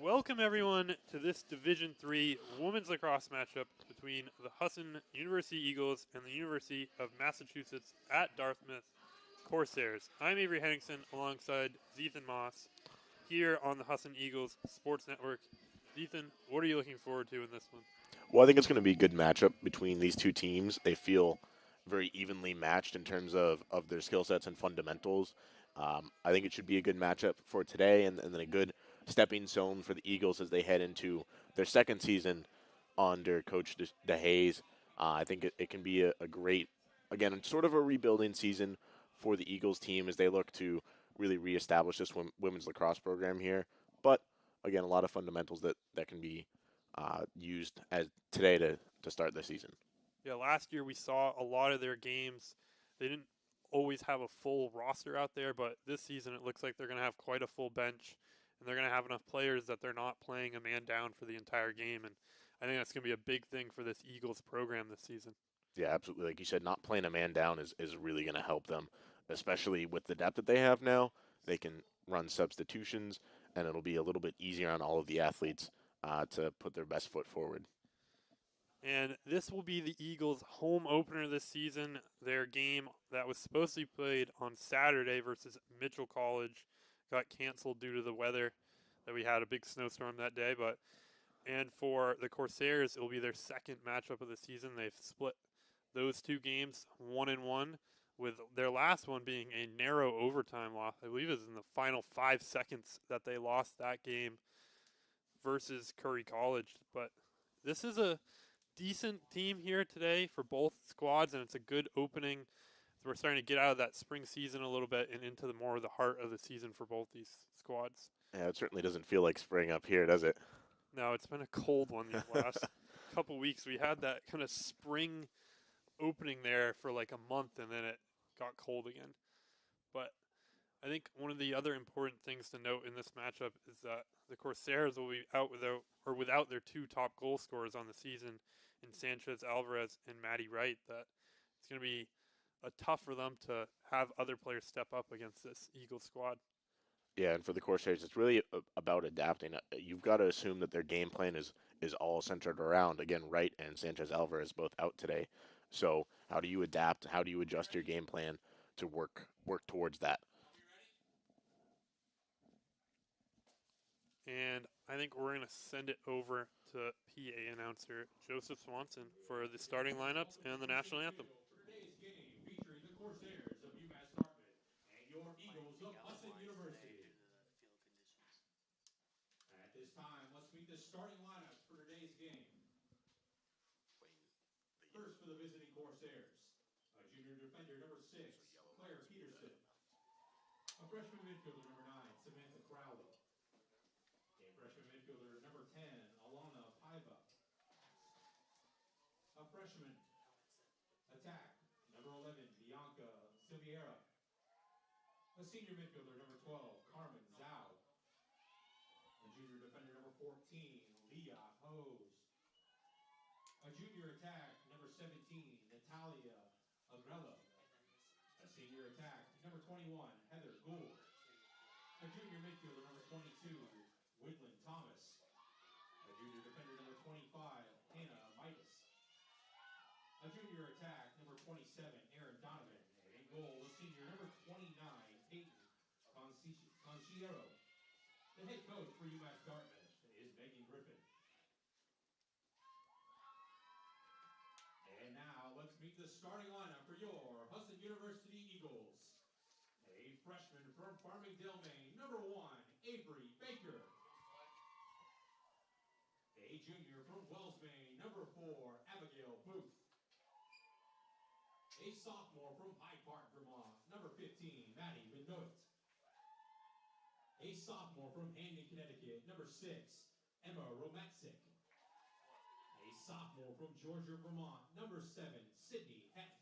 Welcome everyone to this Division III women's lacrosse matchup between the Husson University Eagles and the University of Massachusetts at Dartmouth Corsairs. I'm Avery Henningsen alongside Zethan Moss here on the Husson Eagles Sports Network. Zethan, what are you looking forward to in this one? Well, I think it's going to be a good matchup between these two teams. They feel very evenly matched in terms of their skill sets and fundamentals. I think it should be a good matchup for today and then a good stepping stone for the Eagles as they head into their second season under Coach DeHaze. I think it can be a great, again, sort of a rebuilding season for the Eagles team as they look to really reestablish this women's lacrosse program here. But, again, a lot of fundamentals that can be used as today to start the season. Yeah, last year we saw a lot of their games. They didn't always have a full roster out there, but this season it looks like they're going to have quite a full bench, and they're going to have enough players that they're not playing a man down for the entire game. And I think that's going to be a big thing for this Eagles program this season. Yeah, absolutely. Like you said, not playing a man down is really going to help them, especially with the depth that they have now. They can run substitutions, and it'll be a little bit easier on all of the athletes to put their best foot forward. And this will be the Eagles' home opener this season. Their game that was supposed to be played on Saturday versus Mitchell College got canceled due to the weather that we had a big snowstorm that day. And for the Corsairs, it will be their second matchup of the season. They've split those two games 1-1, with their last one being a narrow overtime loss. I believe it was in the final 5 seconds that they lost that game versus Curry College. But this is a decent team here today for both squads, and it's a good opening. So we're starting to get out of that spring season a little bit and into the more of the heart of the season for both these squads. Yeah, it certainly doesn't feel like spring up here, does it? No, it's been a cold one these last couple weeks. We had that kind of spring opening there for like a month, and then it got cold again. But I think one of the other important things to note in this matchup is that the Corsairs will be out without their two top goal scorers on the season in Sanchez Alvarez and Maddie Wright. That it's going to be tough for them to have other players step up against this Eagles squad. Yeah, and for the Corsairs, it's really about adapting. You've got to assume that their game plan is all centered around, again, Wright and Sanchez Alvarez both out today. So how do you adapt? How do you adjust your game plan to work towards that? And I think we're going to send it over to PA announcer Joseph Swanson for the starting lineups and the national anthem. For today's game, featuring the Corsairs of UMass-Dartmouth and your Eagles of Husson University. At this time, let's meet the starting lineups for today's game. First for the visiting Corsairs, a junior defender number 6, Claire Peterson. A freshman midfielder number 9, Samantha Crowley. A freshman midfielder number 10, Alana Paiva. A freshman attack number 11, Bianca Silviera. A senior midfielder number 12, Carmen Zhao. A junior defender number 14, Leah Hose. A junior attack number 17, Natalia Agrello. A senior attack number 21, Heather Gould. A junior midfielder number 22, Woodland Thomas. A junior defender number 25, Hannah Midas. A junior attack number 27, Aaron Donovan. And in goal, a senior number 29, Peyton Conchiero. The head coach for UMass-Dartmouth is Megan Griffin. And now, let's meet the starting lineup for your Husson University Eagles. A freshman from Farmingdale, Maine, number 1, Avery Baker. A junior from Wells, Maine, number 4, Abigail Booth. A sophomore from Hyde Park, Vermont, number 15, Maddie Benoit. A sophomore from Hamden, Connecticut, number 6, Emma Romatsick. A sophomore from Georgia, Vermont, number 7, Sydney Heth.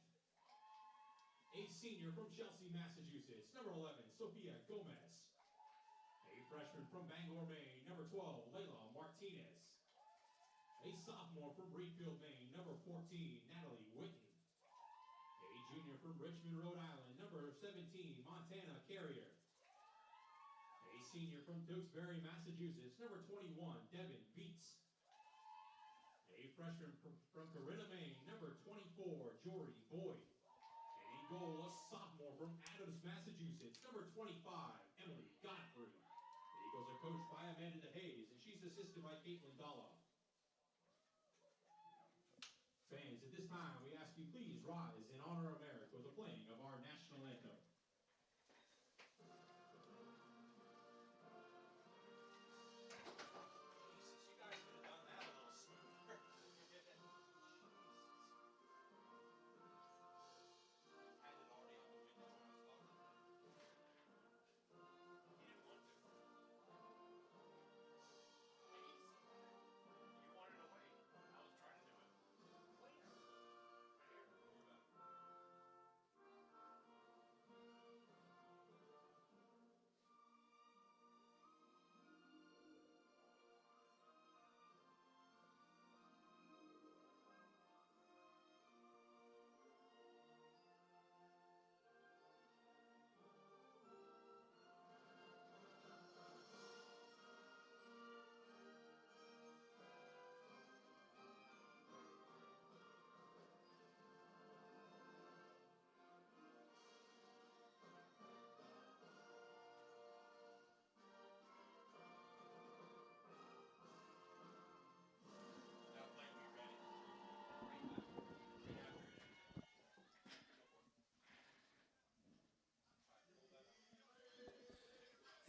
A senior from Chelsea, Massachusetts, number 11, Sophia Gomez. A freshman from Bangor, Maine, number 12, Layla Martinez. A sophomore from Greenfield, Maine, number 14, Natalie Whitten. A junior from Richmond, Rhode Island, number 17, Montana Carrier. A senior from Tewksbury, Massachusetts, number 21, Devin Viets. A freshman from Corinna, Maine, number 24, Jory Boyd. And in goal, a sophomore from Adams, Massachusetts, number 25, Emily Godfrey. The Eagles are coached by Amanda DeHaze, and she's assisted by Caitlin Dolloff. Fans, at this time, we ask you please rise and honor America with the playing of our national anthem.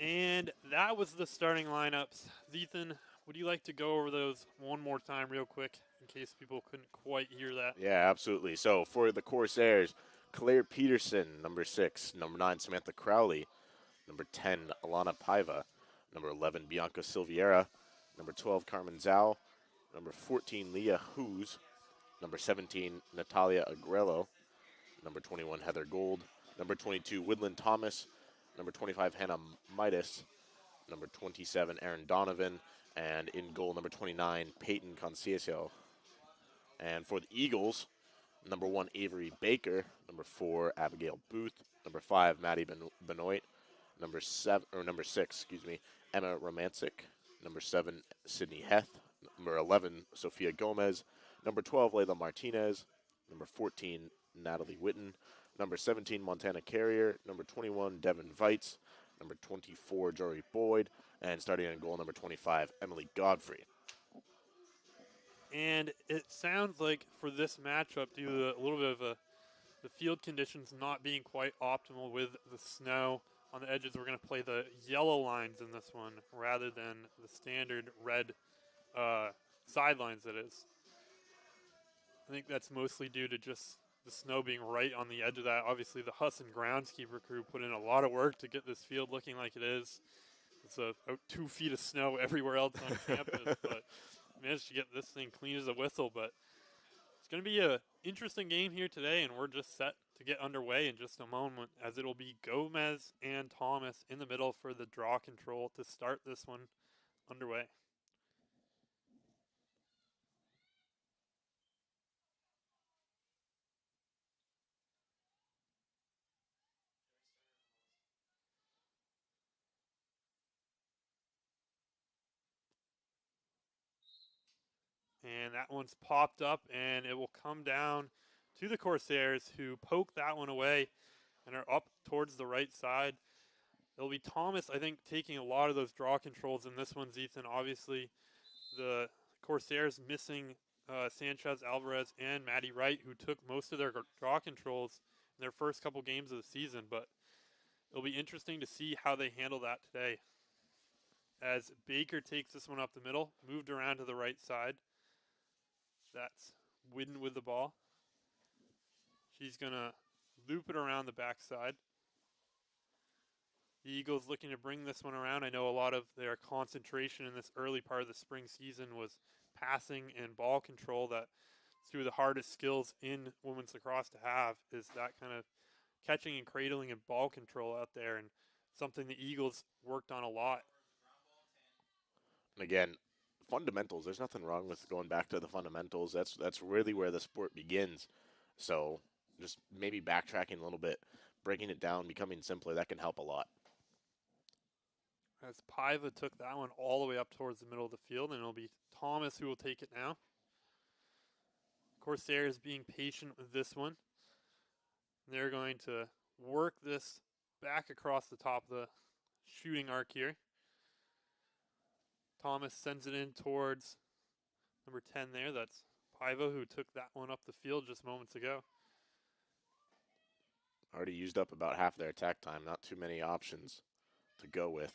And that was the starting lineups. Ethan, would you like to go over those one more time real quick in case people couldn't quite hear that? Yeah, absolutely. So for the Corsairs, Claire Peterson, number 6. Number 9, Samantha Crowley. Number 10, Alana Paiva. Number 11, Bianca Silviera. Number 12, Carmen Zhao. Number 14, Leah Hughes. Number 17, Natalia Agrello. Number 21, Heather Gold. Number 22, Woodland Thomas. Number 25, Hannah Midas. Number 27, Aaron Donovan. And in goal, number 29, Peyton Conceição. And for the Eagles, number 1, Avery Baker. Number 4, Abigail Booth. Number 5, Maddie Benoit. Number 6, Emma Romancic. Number 7, Sydney Heth. Number 11, Sophia Gomez. Number 12, Layla Martinez. Number 14, Natalie Witten. Number 17, Montana Carrier. Number 21, Devin Veitz. Number 24, Jory Boyd. And starting in goal, number 25, Emily Godfrey. And it sounds like for this matchup, due to a little bit of the field conditions not being quite optimal with the snow on the edges, we're going to play the yellow lines in this one rather than the standard red sidelines that is. I think that's mostly due to just the snow being right on the edge of that. Obviously, the Husson groundskeeper crew put in a lot of work to get this field looking like it is. It's about 2 feet of snow everywhere else on campus, but managed to get this thing clean as a whistle. But it's going to be an interesting game here today, and we're just set to get underway in just a moment, as it'll be Gomez and Thomas in the middle for the draw control to start this one underway. And that one's popped up, and it will come down to the Corsairs, who poke that one away and are up towards the right side. It'll be Thomas, I think, taking a lot of those draw controls in this one, Ethan. Obviously, the Corsairs missing Sanchez Alvarez and Maddie Wright, who took most of their draw controls in their first couple games of the season. But it'll be interesting to see how they handle that today. As Baker takes this one up the middle, moved around to the right side. That's Whidden with the ball. She's going to loop it around the backside. The Eagles looking to bring this one around. I know a lot of their concentration in this early part of the spring season was passing and ball control. That's two of the hardest skills in women's lacrosse to have, is that kind of catching and cradling and ball control out there, and something the Eagles worked on a lot. And again, fundamentals. There's nothing wrong with going back to the fundamentals. That's really where the sport begins. So just maybe backtracking a little bit, breaking it down, becoming simpler, that can help a lot. As Paiva took that one all the way up towards the middle of the field, and it'll be Thomas who will take it now. Corsairs being patient with this one. They're going to work this back across the top of the shooting arc here. Thomas sends it in towards number 10 there. That's Paiva who took that one up the field just moments ago. Already used up about half their attack time. Not too many options to go with.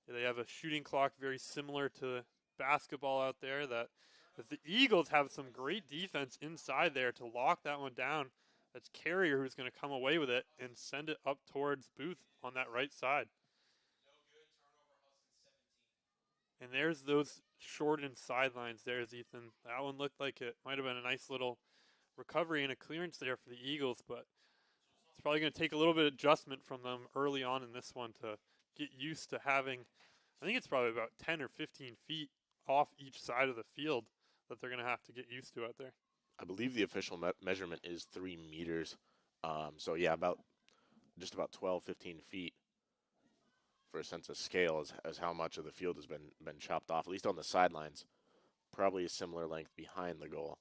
Yeah, they have a shooting clock very similar to basketball out there. That the Eagles have some great defense inside there to lock that one down. That's Carrier who's going to come away with it and send it up towards Booth on that right side. And there's those shortened sidelines. There's Ethan. That one looked like it might have been a nice little recovery and a clearance there for the Eagles, but it's probably going to take a little bit of adjustment from them early on in this one to get used to having, I think it's probably about 10 or 15 feet off each side of the field that they're going to have to get used to out there. I believe the official measurement is 3 meters. So yeah, just about 12, 15 feet for a sense of scale as how much of the field has been chopped off, at least on the sidelines. Probably a similar length behind the goal.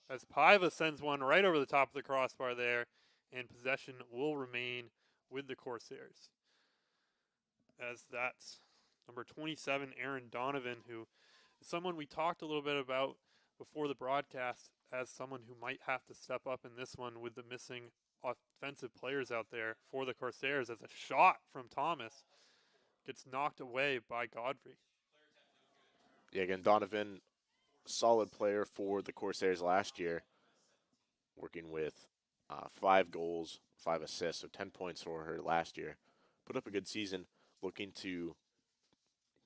As Paiva sends one right over the top of the crossbar there, and possession will remain with the Corsairs. As that's number 27, Aaron Donovan, who is someone we talked a little bit about before the broadcast as someone who might have to step up in this one with the missing offensive players out there for the Corsairs, as a shot from Thomas gets knocked away by Godfrey. Yeah, again, Donovan, solid player for the Corsairs last year, working with 5 goals, 5 assists, so 10 points for her last year. Put up a good season, looking to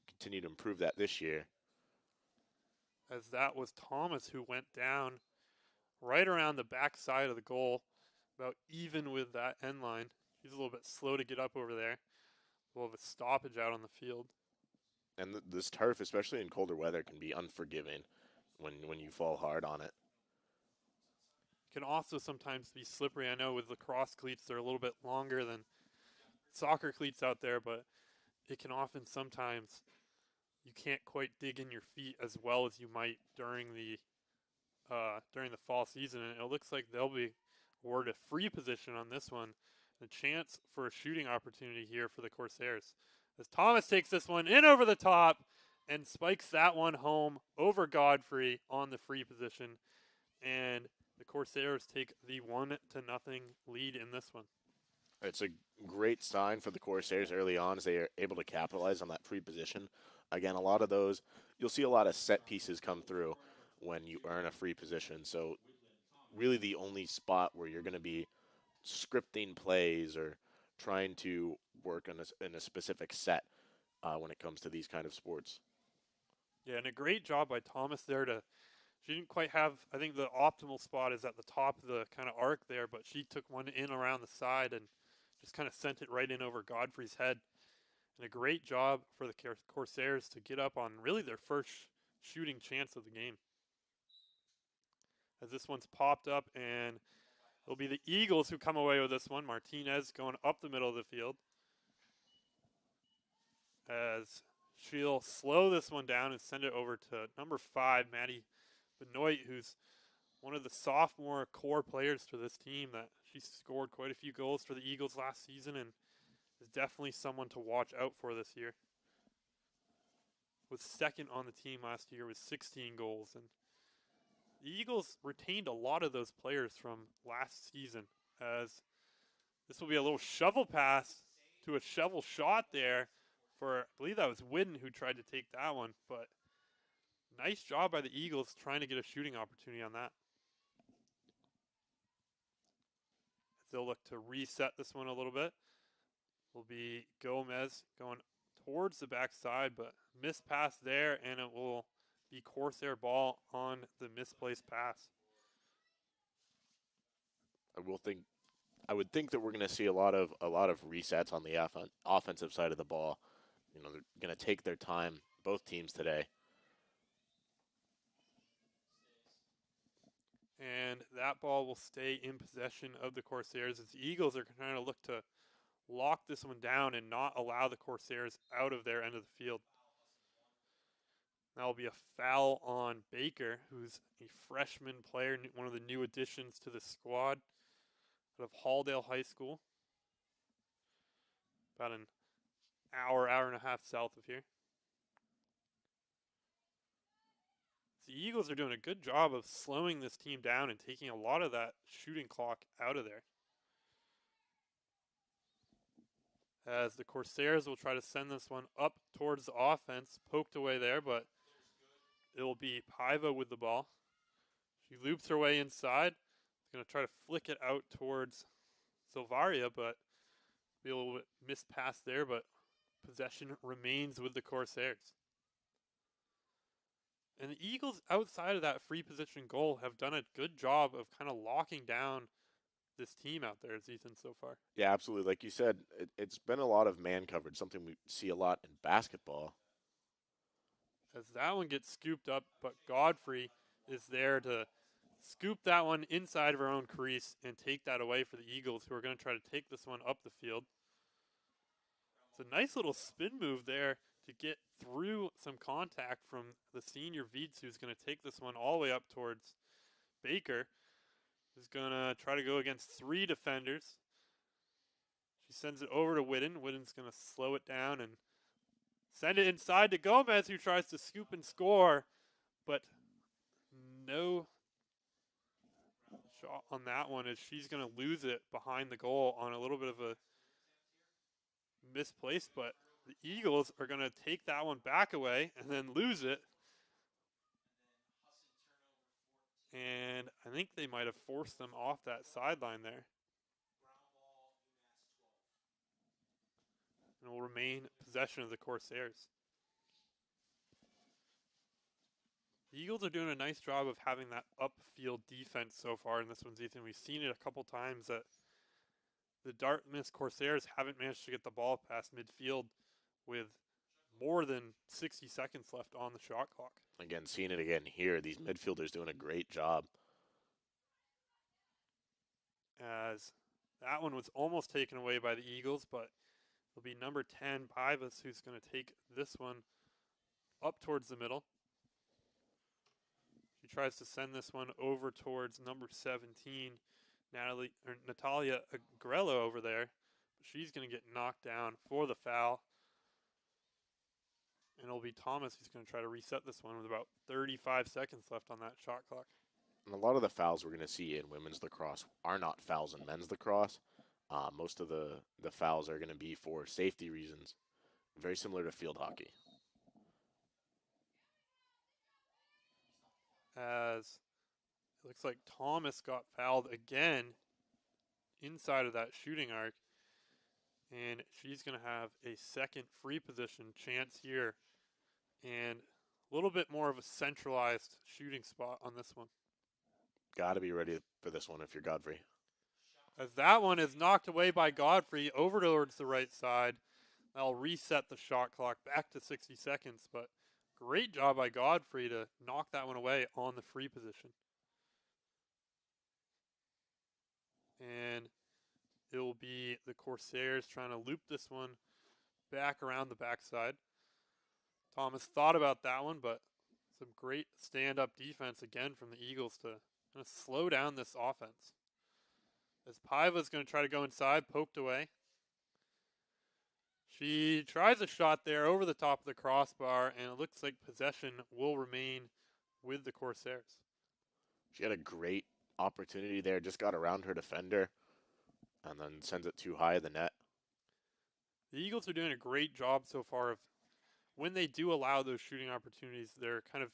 continue to improve that this year. As that was Thomas who went down right around the back side of the goal, about even with that end line. He's a little bit slow to get up over there. We'll have a stoppage out on the field. And this turf, especially in colder weather, can be unforgiving when you fall hard on it. Can also sometimes be slippery. I know with lacrosse cleats, they're a little bit longer than soccer cleats out there, but it can often sometimes, you can't quite dig in your feet as well as you might during the fall season. And it looks like they'll be awarded a free position on this one. The chance for a shooting opportunity here for the Corsairs. As Thomas takes this one in over the top and spikes that one home over Godfrey on the free position. And the Corsairs take the 1-0 lead in this one. It's a great sign for the Corsairs early on as they are able to capitalize on that free position. Again, a lot of those, you'll see a lot of set pieces come through when you earn a free position. So really the only spot where you're going to be scripting plays or trying to work in a specific set when it comes to these kind of sports. Yeah, and a great job by Thomas there she didn't quite have, I think the optimal spot is at the top of the kind of arc there, but she took one in around the side and just kind of sent it right in over Godfrey's head. And a great job for the Corsairs to get up on really their first shooting chance of the game. As this one's popped up, and it'll be the Eagles who come away with this one. Martinez going up the middle of the field. As she'll slow this one down and send it over to number 5, Maddie Benoit, who's one of the sophomore core players for this team. That she scored quite a few goals for the Eagles last season and is definitely someone to watch out for this year. Was second on the team last year with 16 goals. And the Eagles retained a lot of those players from last season, as this will be a little shovel pass to a shovel shot there for, I believe that was Whidden who tried to take that one, but nice job by the Eagles trying to get a shooting opportunity on that. As they'll look to reset this one a little bit. Will be Gomez going towards the backside, but missed pass there, and it will be Corsair ball on the misplaced pass. I would think that we're going to see a lot of resets on the offensive side of the ball. You know, they're going to take their time, both teams today. And that ball will stay in possession of the Corsairs as the Eagles are trying to look to lock this one down and not allow the Corsairs out of their end of the field. That will be a foul on Baker, who's a freshman player, one of the new additions to the squad out of Halldale High School. About an hour and a half south of here. The Eagles are doing a good job of slowing this team down and taking a lot of that shooting clock out of there. As the Corsairs will try to send this one up towards the offense, poked away there, but it will be Paiva with the ball. She loops her way inside. She's going to try to flick it out towards Silvaria, but be a little bit missed pass there, but possession remains with the Corsairs. And the Eagles, outside of that free position goal, have done a good job of kind of locking down this team out there, Ethan, so far. Yeah, absolutely. Like you said, it's been a lot of man coverage, something we see a lot in basketball. As that one gets scooped up, but Godfrey is there to scoop that one inside of her own crease and take that away for the Eagles, who are going to try to take this one up the field. It's a nice little spin move there to get through some contact from the senior Viets, who's going to take this one all the way up towards Baker, who's going to try to go against 3 defenders. She sends it over to Whitten. Whitten's going to slow it down and send it inside to Gomez, who tries to scoop and score, but no shot on that one, as she's going to lose it behind the goal on a little bit of a misplaced, but the Eagles are going to take that one back away and then lose it. And I think they might have forced them off that sideline there. And will remain possession of the Corsairs. The Eagles are doing a nice job of having that upfield defense so far in this one, Ethan. We've seen it a couple times that the Dartmouth Corsairs haven't managed to get the ball past midfield with more than 60 seconds left on the shot clock. Again, seeing it again here, these midfielders doing a great job. As that one was almost taken away by the Eagles, but it'll be number 10, Pivas, who's going to take this one up towards the middle. She tries to send this one over towards number 17, Natalia Agrello over there. She's going to get knocked down for the foul. And it'll be Thomas who's going to try to reset this one with about 35 seconds left on that shot clock. And a lot of the fouls we're going to see in women's lacrosse are not fouls in men's lacrosse. Most of the fouls are going to be for safety reasons, very similar to field hockey. As it looks like Thomas got fouled again inside of that shooting arc. And she's going to have a second free position chance here. And a little bit more of a centralized shooting spot on this one. Got to be ready for this one if you're Godfrey. As that one is knocked away by Godfrey over towards the right side. That'll reset the shot clock back to 60 seconds. But great job by Godfrey to knock that one away on the free position. And it will be the Corsairs trying to loop this one back around the backside. Thomas thought about that one, but some great stand-up defense again from the Eagles to kind of slow down this offense. As Paiva's going to try to go inside, poked away. She tries a shot there over the top of the crossbar, and it looks like possession will remain with the Corsairs. She had a great opportunity there, just got around her defender, and then sends it too high of the net. The Eagles are doing a great job so far of when they do allow those shooting opportunities, they're kind of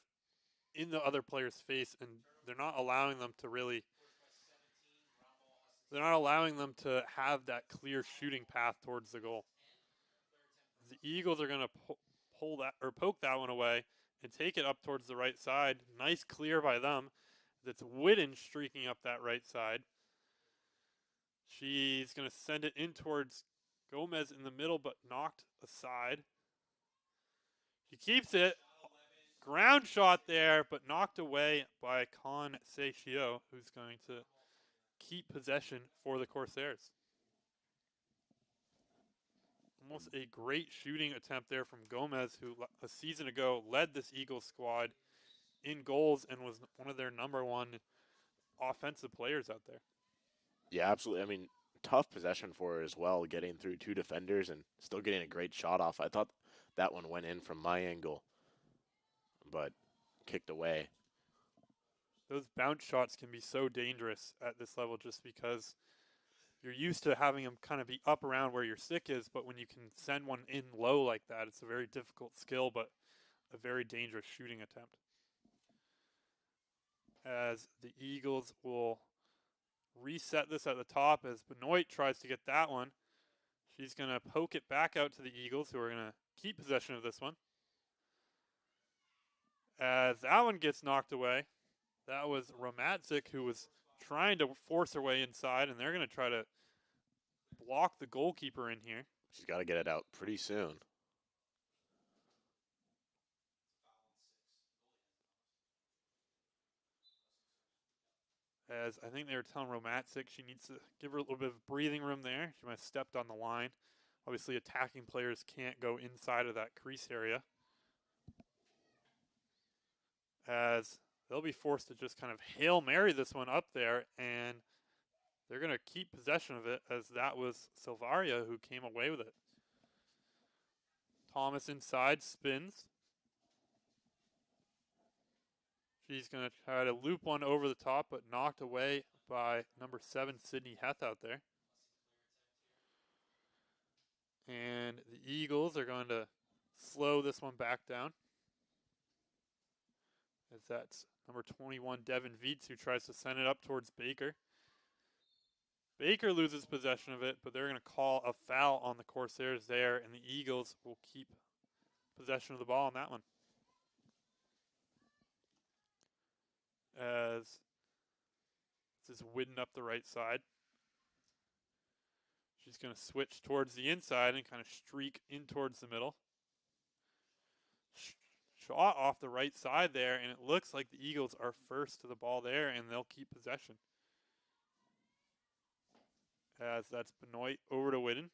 in the other player's face, and they're not allowing them to really, they're not allowing them to have that clear shooting path towards the goal. The Eagles are going to pull that or poke that one away and take it up towards the right side. Nice clear by them. That's Whitten streaking up that right side. She's going to send it in towards Gomez in the middle, but knocked aside. She keeps it. Ground shot there, but knocked away by Con Seixio, who's going to keep possession for the Corsairs. Almost a great shooting attempt there from Gomez, who a season ago led this Eagles squad in goals and was one of their number one offensive players out there. Yeah, absolutely. I mean, tough possession for her as well, getting through two defenders and still getting a great shot off. I thought that one went in from my angle, but kicked away. Those bounce shots can be so dangerous at this level just because you're used to having them kind of be up around where your stick is, but when you can send one in low like that, it's a very difficult skill, but a very dangerous shooting attempt. As the Eagles will reset this at the top as Benoit tries to get that one. She's going to poke it back out to the Eagles, who are going to keep possession of this one. As that one gets knocked away, that was Romatzik, who was trying to force her way inside, and they're going to try to block the goalkeeper in here. She's got to get it out pretty soon. As I think they were telling Romatzik she needs to give her a little bit of breathing room there. She might have stepped on the line. Obviously, attacking players can't go inside of that crease area, as they'll be forced to just kind of Hail Mary this one up there, and they're going to keep possession of it, as that was Silvaria who came away with it. Thomas inside, spins. She's going to try to loop one over the top, but knocked away by number 7, Sydney Heth out there. And the Eagles are going to slow this one back down, as that's number 21, Devin Vietz, who tries to send it up towards Baker. Baker loses possession of it, but they're going to call a foul on the Corsairs there, and the Eagles will keep possession of the ball on that one. As this is Whidden up the right side. She's going to switch towards the inside and kind of streak in towards the middle. Shot off the right side there, and it looks like the Eagles are first to the ball there, and they'll keep possession. As that's Benoit over to Whidden.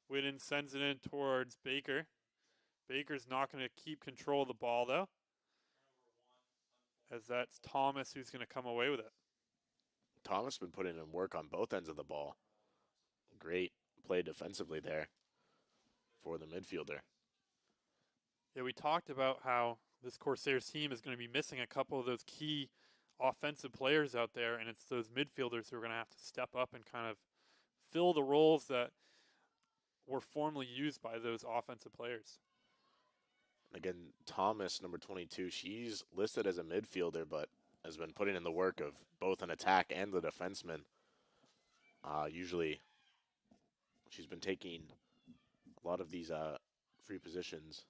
Whidden sends it in towards Baker. Baker's not going to keep control of the ball, though, as that's Thomas who's going to come away with it. Thomas has been putting in work on both ends of the ball. Great play defensively there for the midfielder. Yeah, we talked about how this Corsairs team is going to be missing a couple of those key offensive players out there, and it's those midfielders who are going to have to step up and kind of fill the roles that were formerly used by those offensive players. Again, Thomas, number 22, she's listed as a midfielder, but has been putting in the work of both an attack and the defenseman. Usually, she's been taking a lot of these free positions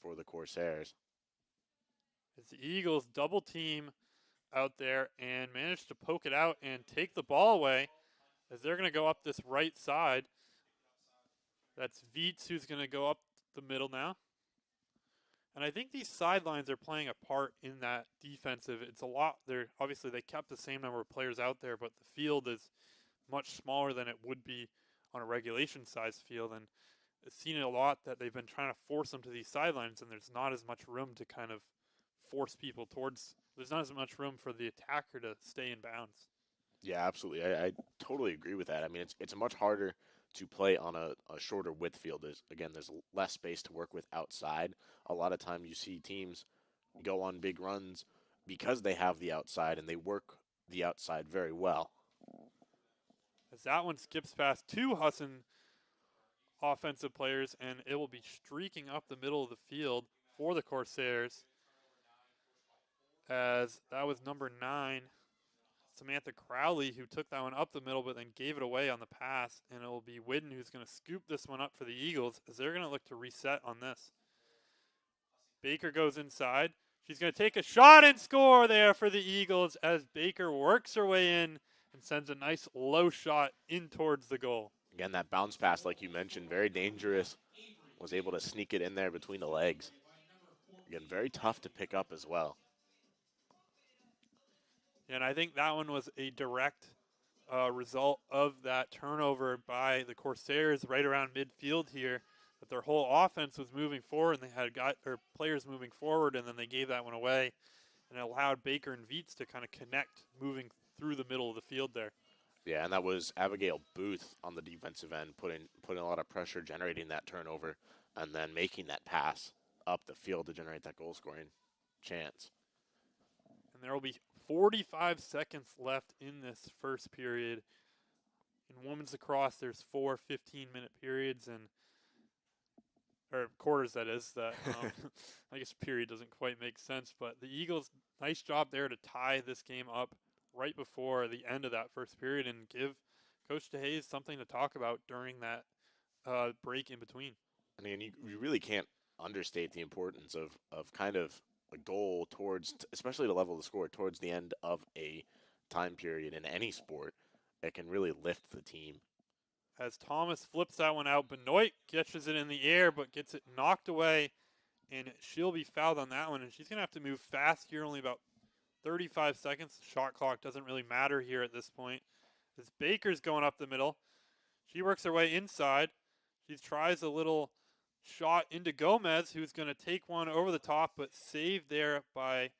for the Corsairs. As the Eagles double team out there and manage to poke it out and take the ball away, as they're going to go up this right side. That's Vietz who's going to go up the middle now. And I think these sidelines are playing a part in that defensive. It's a lot. Obviously, they kept the same number of players out there, but the field is much smaller than it would be on a regulation-sized field. And I've seen it a lot that they've been trying to force them to these sidelines, and there's not as much room to kind of force people towards. There's not as much room for the attacker to stay in bounds. Yeah, absolutely. I totally agree with that. I mean, it's much harder to play on a shorter width field. There's less space to work with outside. A lot of time you see teams go on big runs because they have the outside, and they work the outside very well. As that one skips past 2 Husson offensive players, and it will be streaking up the middle of the field for the Corsairs, as that was number 9, Samantha Crowley, who took that one up the middle but then gave it away on the pass, and it will be Whidden who's going to scoop this one up for the Eagles, as they're going to look to reset on this. Baker goes inside. She's going to take a shot and score there for the Eagles, as Baker works her way in and sends a nice low shot in towards the goal. Again, that bounce pass, like you mentioned, very dangerous. Was able to sneak it in there between the legs. Again, very tough to pick up as well. And I think that one was a direct result of that turnover by the Corsairs right around midfield here. That their whole offense was moving forward, and they had players moving forward, and then they gave that one away, and it allowed Baker and Viets to kind of connect, moving through the middle of the field there. Yeah, and that was Abigail Booth on the defensive end, putting a lot of pressure, generating that turnover, and then making that pass up the field to generate that goal scoring chance. And there will be 45 seconds left in this first period. In women's lacrosse, there's 4 15-minute periods or quarters, that is. That I guess period doesn't quite make sense, but the Eagles, nice job there to tie this game up right before the end of that first period and give Coach DeHaze something to talk about during that break in between. I mean, you really can't understate the importance of kind of a goal towards, especially to level the score towards the end of a time period in any sport. It can really lift the team. As Thomas flips that one out, Benoit catches it in the air but gets it knocked away, and she'll be fouled on that one, and she's going to have to move fast here, only about 35 seconds. The shot clock doesn't really matter here at this point. As Baker's going up the middle, she works her way inside. She tries a little shot into Gomez, who's going to take one over the top, but saved there by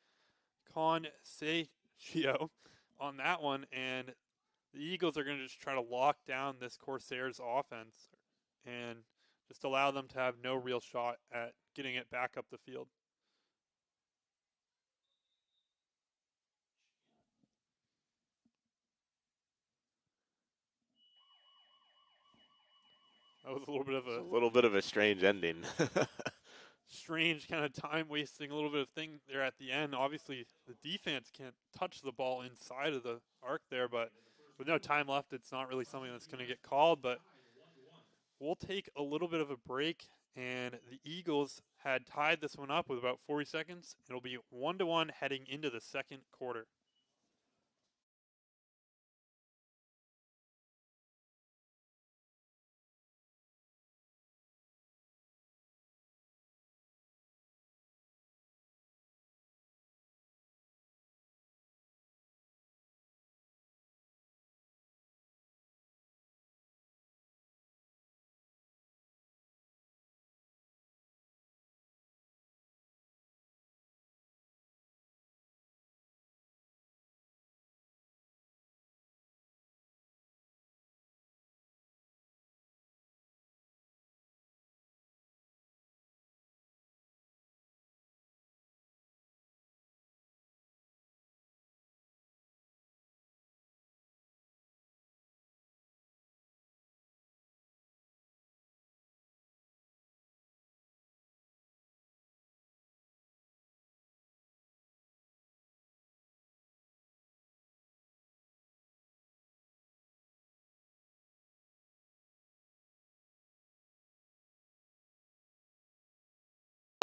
Conceição on that one, and the Eagles are going to just try to lock down this Corsairs offense and just allow them to have no real shot at getting it back up the field. That was a little bit of a strange ending. strange kind of time wasting, a little bit of thing there at the end. Obviously, the defense can't touch the ball inside of the arc there, but with no time left, it's not really something that's going to get called. But we'll take a little bit of a break, and the Eagles had tied this one up with about 40 seconds. It'll be 1-1 heading into the second quarter.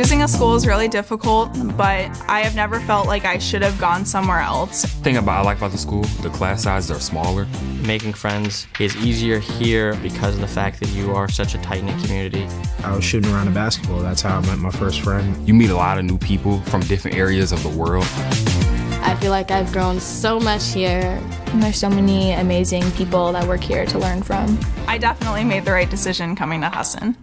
Choosing a school is really difficult, but I have never felt like I should have gone somewhere else. The thing I like about the school, the class sizes are smaller. Making friends is easier here because of the fact that you are such a tight-knit community. I was shooting around a basketball. That's how I met my first friend. You meet a lot of new people from different areas of the world. I feel like I've grown so much here. And there's so many amazing people that work here to learn from. I definitely made the right decision coming to Husson.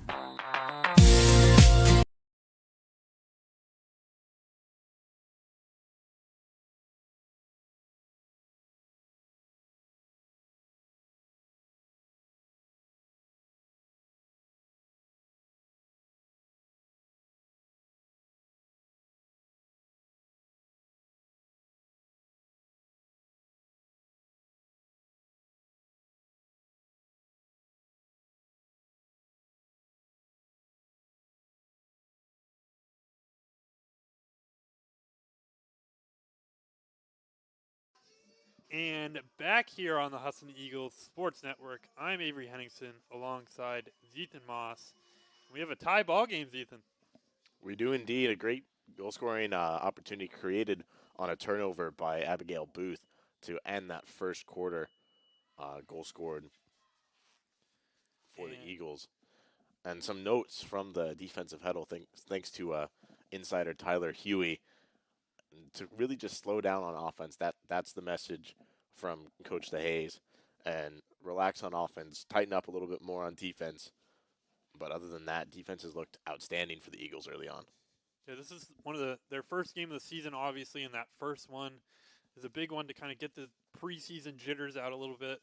And back here on the Husson Eagles Sports Network, I'm Avery Henningsen alongside Zethan Moss. We have a tie ball game, Zethan. We do indeed. A great goal-scoring opportunity created on a turnover by Abigail Booth to end that first quarter. Goal scored for the Eagles. And some notes from the defensive huddle, thanks to insider Tyler Huey, to really just slow down on offense. That's the message from Coach DeHaze. and relax on offense, tighten up a little bit more on defense. But other than that, defense has looked outstanding for the Eagles early on. Yeah, this is one of their first game of the season, obviously, and that first one is a big one to kind of get the preseason jitters out a little bit.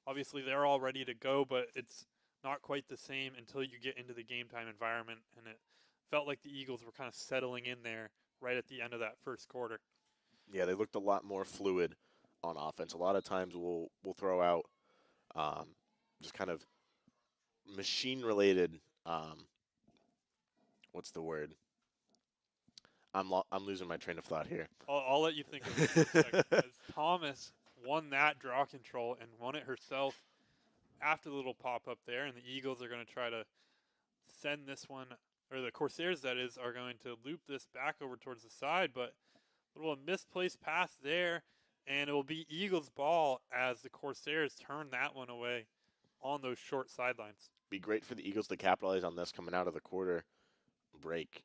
Obviously, they're all ready to go, but it's not quite the same until you get into the game time environment, and it felt like the Eagles were kind of settling in there right at the end of that first quarter. Yeah, they looked a lot more fluid on offense. A lot of times we'll throw out just kind of machine-related. What's the word? I'm losing my train of thought here. I'll let you think of it for a second. As Thomas won that draw control and won it herself after the little pop-up there, and the Eagles are going to try to send this one, or the Corsairs, that is, are going to loop this back over towards the side, but a little misplaced pass there, and it will be Eagles' ball as the Corsairs turn that one away on those short sidelines. Be great for the Eagles to capitalize on this coming out of the quarter break,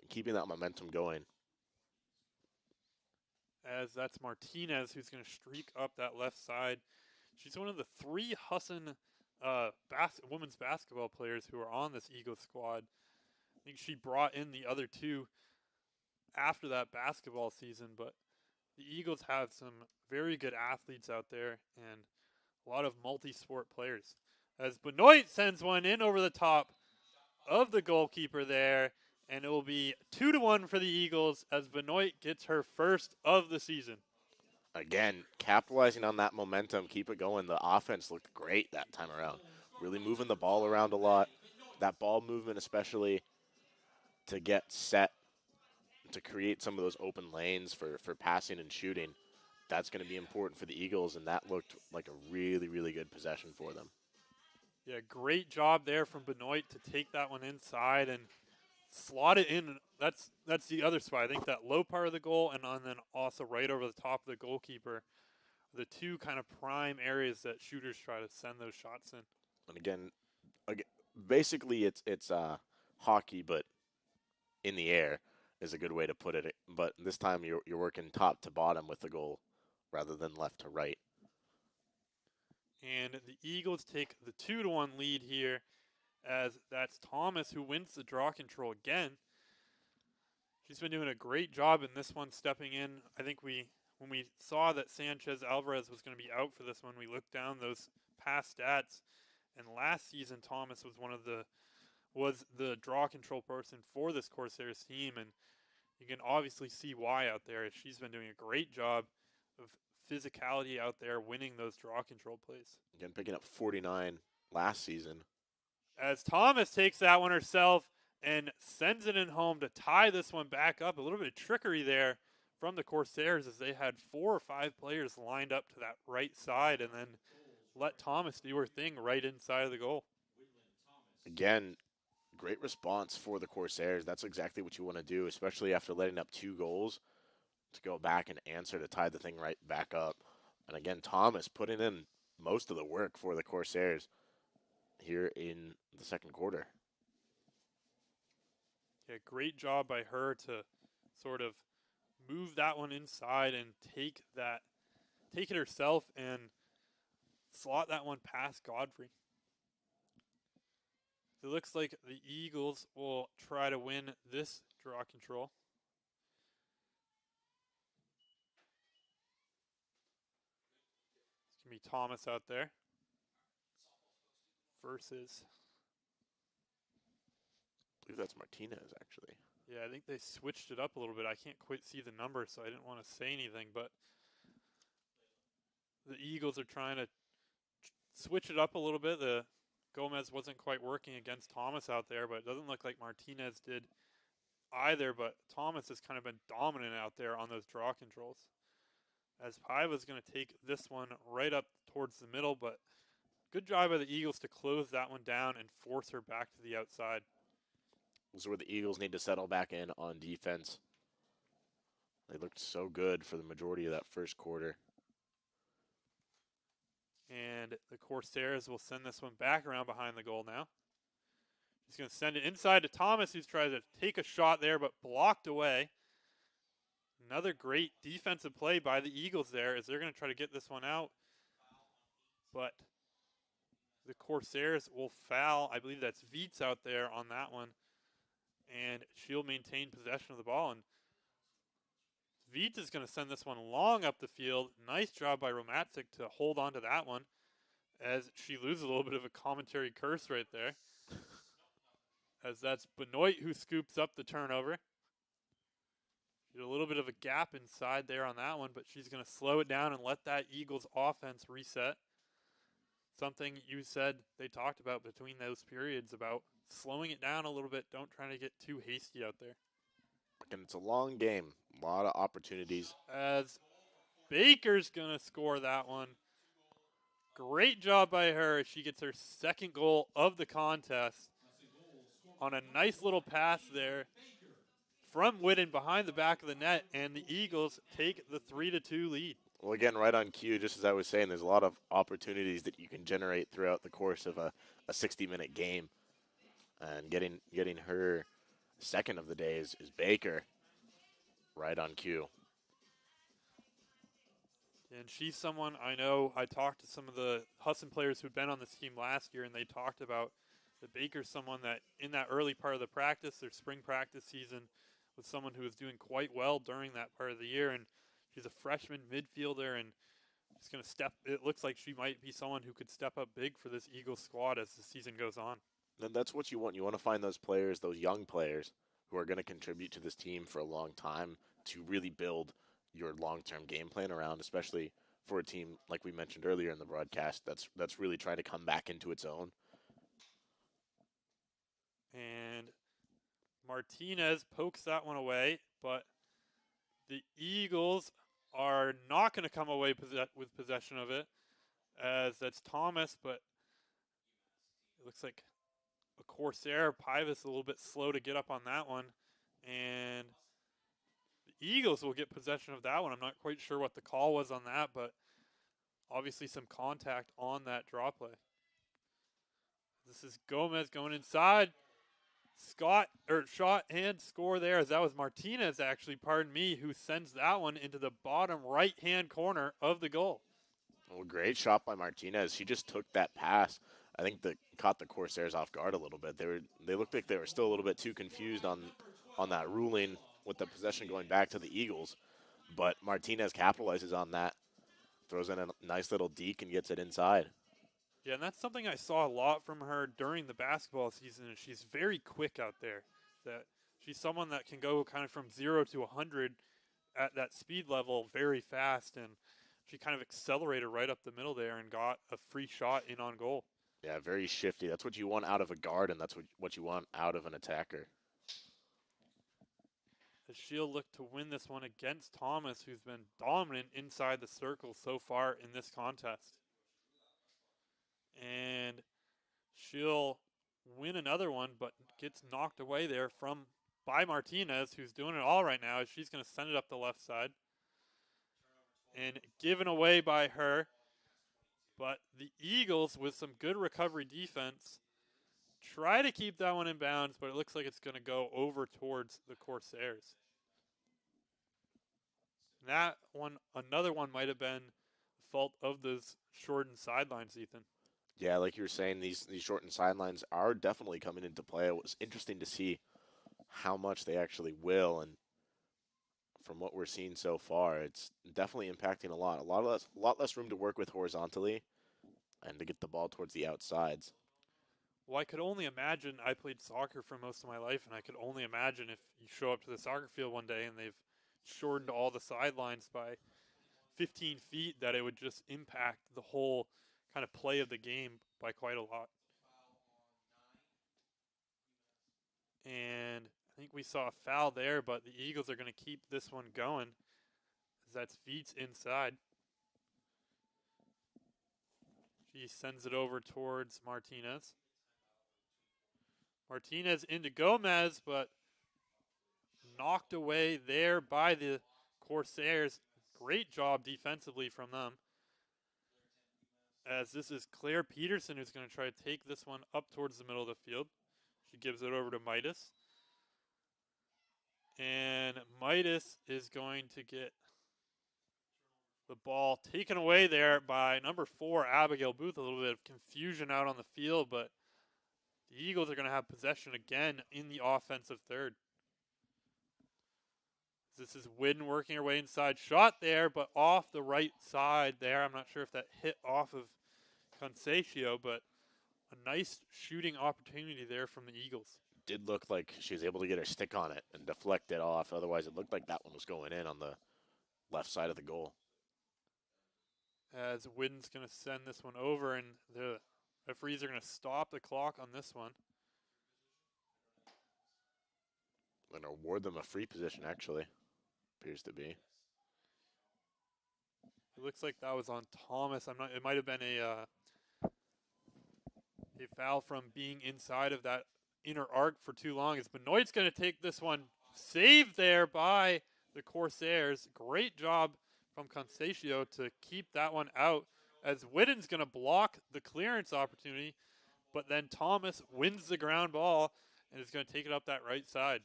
keeping that momentum going. As that's Martinez who's going to streak up that left side. She's one of the 3 Husson women's basketball players who are on this Eagles squad. I think she brought in the other 2 after that basketball season, but the Eagles have some very good athletes out there and a lot of multi-sport players. As Benoit sends one in over the top of the goalkeeper there, and it will be 2-1 for the Eagles as Benoit gets her first of the season. Again, capitalizing on that momentum, keep it going. The offense looked great that time around. Really moving the ball around a lot. That ball movement especially to get set, to create some of those open lanes for passing and shooting. That's going to be important for the Eagles, and that looked like a really, really good possession for them. Yeah, great job there from Benoit to take that one inside and slot it in. That's the other spot. I think that low part of the goal and then also right over the top of the goalkeeper, the 2 kind of prime areas that shooters try to send those shots in. And again basically it's hockey, but in the air is a good way to put it. But this time you're working top to bottom with the goal rather than left to right. And the Eagles take the 2-1 lead here as that's Thomas who wins the draw control again. She's been doing a great job in this one, stepping in. I think when we saw that Sanchez Alvarez was going to be out for this one, we looked down those past stats, and last season Thomas was the draw control person for this Corsairs team, and you can obviously see why out there. She's been doing a great job of physicality out there, winning those draw control plays. Again, picking up 49 last season. As Thomas takes that one herself and sends it in home to tie this one back up. A little bit of trickery there from the Corsairs as they had 4 or 5 players lined up to that right side and then let Thomas do her thing right inside of the goal. Again, great response for the Corsairs. That's exactly what you want to do, especially after letting up 2 goals, to go back and answer to tie the thing right back up. And again, Thomas putting in most of the work for the Corsairs here in the second quarter. Yeah, great job by her to sort of move that one inside and take it herself and slot that one past Godfrey. It looks like the Eagles will try to win this draw control. It's going to be Thomas out there versus, I believe that's Martinez, actually. yeah, I think they switched it up a little bit. I can't quite see the number, so I didn't want to say anything, but the Eagles are trying to switch it up a little bit. The Gomez wasn't quite working against Thomas out there, but it doesn't look like Martinez did either, but Thomas has kind of been dominant out there on those draw controls. As Paiva's going to take this one right up towards the middle, but good job by the Eagles to close that one down and force her back to the outside. This is where the Eagles need to settle back in on defense. They looked so good for the majority of that first quarter. And the Corsairs will send this one back around behind the goal now. He's going to send it inside to Thomas, who's trying to take a shot there, but blocked away. Another great defensive play by the Eagles there as they're going to try to get this one out. but the Corsairs will foul. I believe that's Viets out there on that one, and she'll maintain possession of the ball. And Viets is going to send this one long up the field. Nice job by Romatzik to hold on to that one, as she loses a little bit of a commentary curse right there, as that's Benoit who scoops up the turnover. Get a little bit of a gap inside there on that one, but she's going to slow it down and let that Eagles offense reset. Something you said they talked about between those periods about slowing it down a little bit. Don't try to get too hasty out there. And it's a long game. A lot of opportunities. As Baker's going to score that one. Great job by her. She gets her second goal of the contest on a nice little pass there from Whitten behind the back of the net, and the Eagles take the 3-2 lead. Well, again, right on cue, just as I was saying, there's a lot of opportunities that you can generate throughout the course of a 60-minute game. And getting her second of the day is Baker, right on cue. And she's someone I know. I talked to some of the Husson players who'd been on this team last year, and they talked about that Baker's someone that in that early part of the practice, their spring practice season, was someone who was doing quite well during that part of the year. And she's a freshman midfielder, and she's going to step. It looks like she might be someone who could step up big for this Eagles squad as the season goes on. And that's what you want. You want to find those players, those young players, who are going to contribute to this team for a long time to really build your long-term game plan around, especially for a team like we mentioned earlier in the broadcast that's really trying to come back into its own. And Martinez pokes that one away, but the Eagles are not going to come away with possession of it, as that's Thomas, but it looks like a Corsair. Pivus a little bit slow to get up on that one, and the Eagles will get possession of that one. I'm not quite sure what the call was on that, but obviously some contact on that draw play. This is Gomez going inside. Shot and score there, as that was Martinez, actually, pardon me, who sends that one into the bottom right-hand corner of the goal. Well, great shot by Martinez. She just took that pass. I think that caught the Corsairs off guard a little bit. They looked like they were still a little bit too confused on that ruling with the possession going back to the Eagles. But Martinez capitalizes on that, throws in a nice little deke and gets it inside. Yeah, and that's something I saw a lot from her during the basketball season. And she's very quick out there. That she's someone that can go kind of from 0 to 100 at that speed level very fast, and she kind of accelerated right up the middle there and got a free shot in on goal. Yeah, very shifty. That's what you want out of a guard, and that's what you want out of an attacker. As she'll look to win this one against Thomas, who's been dominant inside the circle so far in this contest. And she'll win another one, but gets knocked away there by Martinez, who's doing it all right now, as she's going to send it up the left side. And given away by her. But the Eagles, with some good recovery defense, try to keep that one in bounds, but it looks like it's going to go over towards the Corsairs. That one, another one might have been the fault of those shortened sidelines, Ethan. Yeah, like you were saying, these shortened sidelines are definitely coming into play. It was interesting to see how much they actually will, and from what we're seeing so far, it's definitely impacting a lot less room to work with horizontally, and to get the ball towards the outsides. Well, I could only imagine. I played soccer for most of my life, and I could only imagine if you show up to the soccer field one day and they've shortened all the sidelines by 15 feet, that it would just impact the whole kind of play of the game by quite a lot. And I think we saw a foul there, but the Eagles are going to keep this one going, as that's Viets inside. She sends it over towards Martinez. Martinez into Gomez, but knocked away there by the Corsairs. Great job defensively from them. As this is Claire Peterson who's going to try to take this one up towards the middle of the field. She gives it over to Midas. And Midas is going to get The ball taken away there by number 4, Abigail Booth. A little bit of confusion out on the field, but the Eagles are going to have possession again in the offensive third. This is Widden working her way inside. Shot there, but off the right side there. I'm not sure if that hit off of Concesio, but a nice shooting opportunity there from the Eagles. Did look like she was able to get her stick on it and deflect it off. Otherwise, it looked like that one was going in on the left side of the goal. As Widden's going to send this one over, and the referees are going to stop the clock on this one. And award them a free position, actually. Appears to be. It looks like that was on Thomas. It might have been a foul from being inside of that inner arc for too long. As Benoit's going to take this one. Saved there by the Corsairs. Great job from Concesio to keep that one out. As Widden's going to block the clearance opportunity, but then Thomas wins the ground ball and is going to take it up that right side.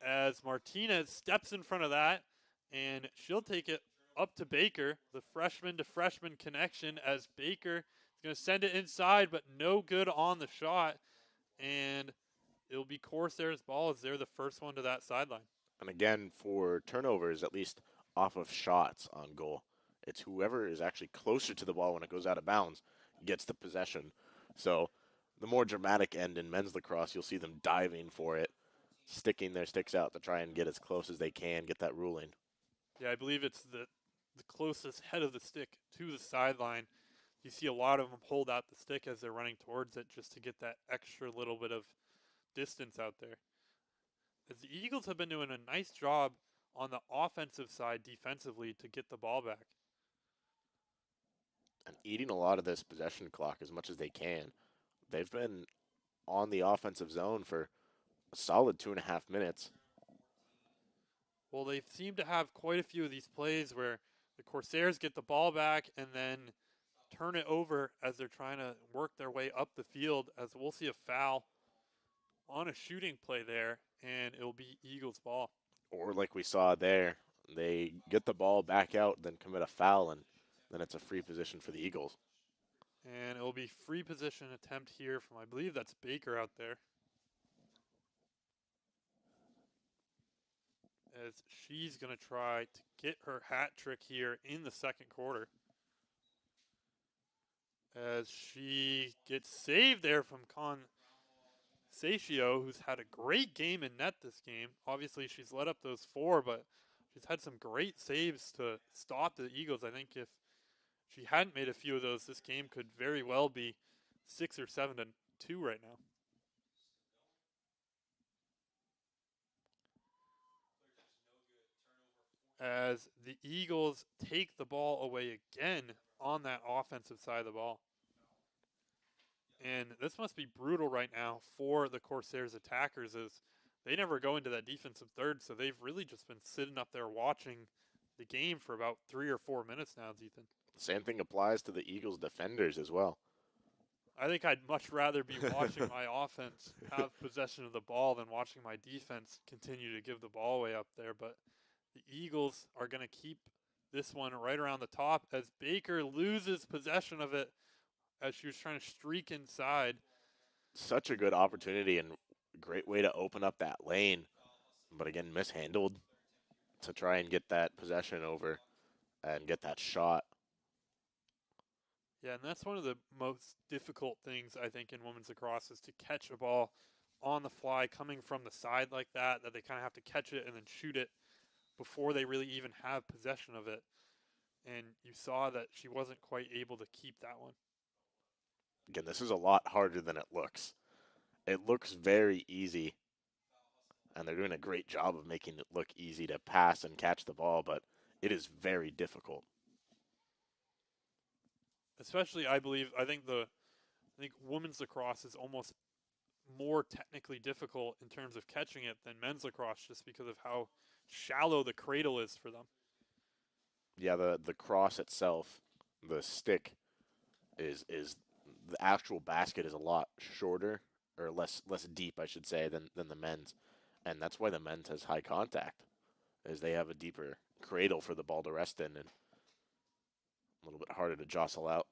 As Martinez steps in front of that, and she'll take it up to Baker, the freshman to freshman connection, as Baker is going to send it inside, but no good on the shot, and it'll be Corsairs' ball as they're the first one to that sideline. And again, for turnovers, at least off of shots on goal, it's whoever is actually closer to the ball when it goes out of bounds gets the possession. So the more dramatic end in men's lacrosse, you'll see them diving for it, sticking their sticks out to try and get as close as they can, get that ruling. Yeah, I believe it's the closest head of the stick to the sideline. You see a lot of them hold out the stick as they're running towards it just to get that extra little bit of distance out there. As the Eagles have been doing a nice job on the offensive side defensively to get the ball back. And eating a lot of this possession clock as much as they can. They've been on the offensive zone for a solid 2.5 minutes. Well, they seem to have quite a few of these plays where the Corsairs get the ball back and then turn it over as they're trying to work their way up the field, as we'll see a foul on a shooting play there, and it'll be Eagles' ball. Or like we saw there, they get the ball back out, then commit a foul, and then it's a free position for the Eagles. And it'll be free position attempt here from, I believe that's Baker out there. As she's going to try to get her hat trick here in the second quarter. As she gets saved there from Concesio, who's had a great game in net this game. Obviously, she's let up those 4, but she's had some great saves to stop the Eagles. I think if she hadn't made a few of those, this game could very well be 6 or 7-2 right now. As the Eagles take the ball away again on that offensive side of the ball. And this must be brutal right now for the Corsairs attackers, as they never go into that defensive third, so they've really just been sitting up there watching the game for about 3 or 4 minutes now, Ethan. Same thing applies to the Eagles defenders as well. I think I'd much rather be watching my offense have possession of the ball than watching my defense continue to give the ball away up there, but the Eagles are going to keep this one right around the top as Baker loses possession of it as she was trying to streak inside. Such a good opportunity and great way to open up that lane, but again, mishandled to try and get that possession over and get that shot. Yeah, and that's one of the most difficult things, I think, in women's lacrosse is to catch a ball on the fly coming from the side like that they kind of have to catch it and then shoot it before they really even have possession of it. And you saw that she wasn't quite able to keep that one. Again, this is a lot harder than it looks. It looks very easy, and they're doing a great job of making it look easy to pass and catch the ball, but it is very difficult. Especially, I think women's lacrosse is almost more technically difficult in terms of catching it than men's lacrosse, just because of how shallow the cradle is for them. Yeah, the cross itself, the stick, is the actual basket is a lot shorter, or less deep, I should say, than the men's, and that's why the men's has high contact. as they have a deeper cradle for the ball to rest in and a little bit harder to jostle out.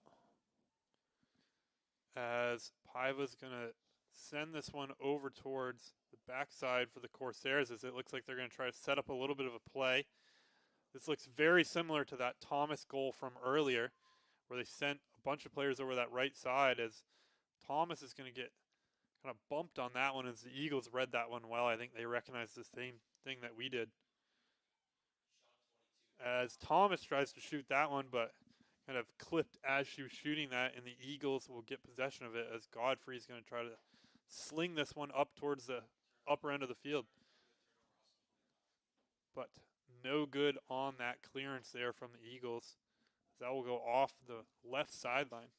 As Paiva's going to send this one over towards the backside for the Corsairs, as it looks like they're going to try to set up a little bit of a play. This looks very similar to that Thomas goal from earlier, where they sent a bunch of players over that right side, as Thomas is going to get kind of bumped on that one, as the Eagles read that one well. I think they recognized the same thing that we did. As Thomas tries to shoot that one, but kind of clipped as she was shooting that, and the Eagles will get possession of it, as Godfrey's going to try to sling this one up towards the upper end of the field. But no good on that clearance there from the Eagles. That will go off the left sideline.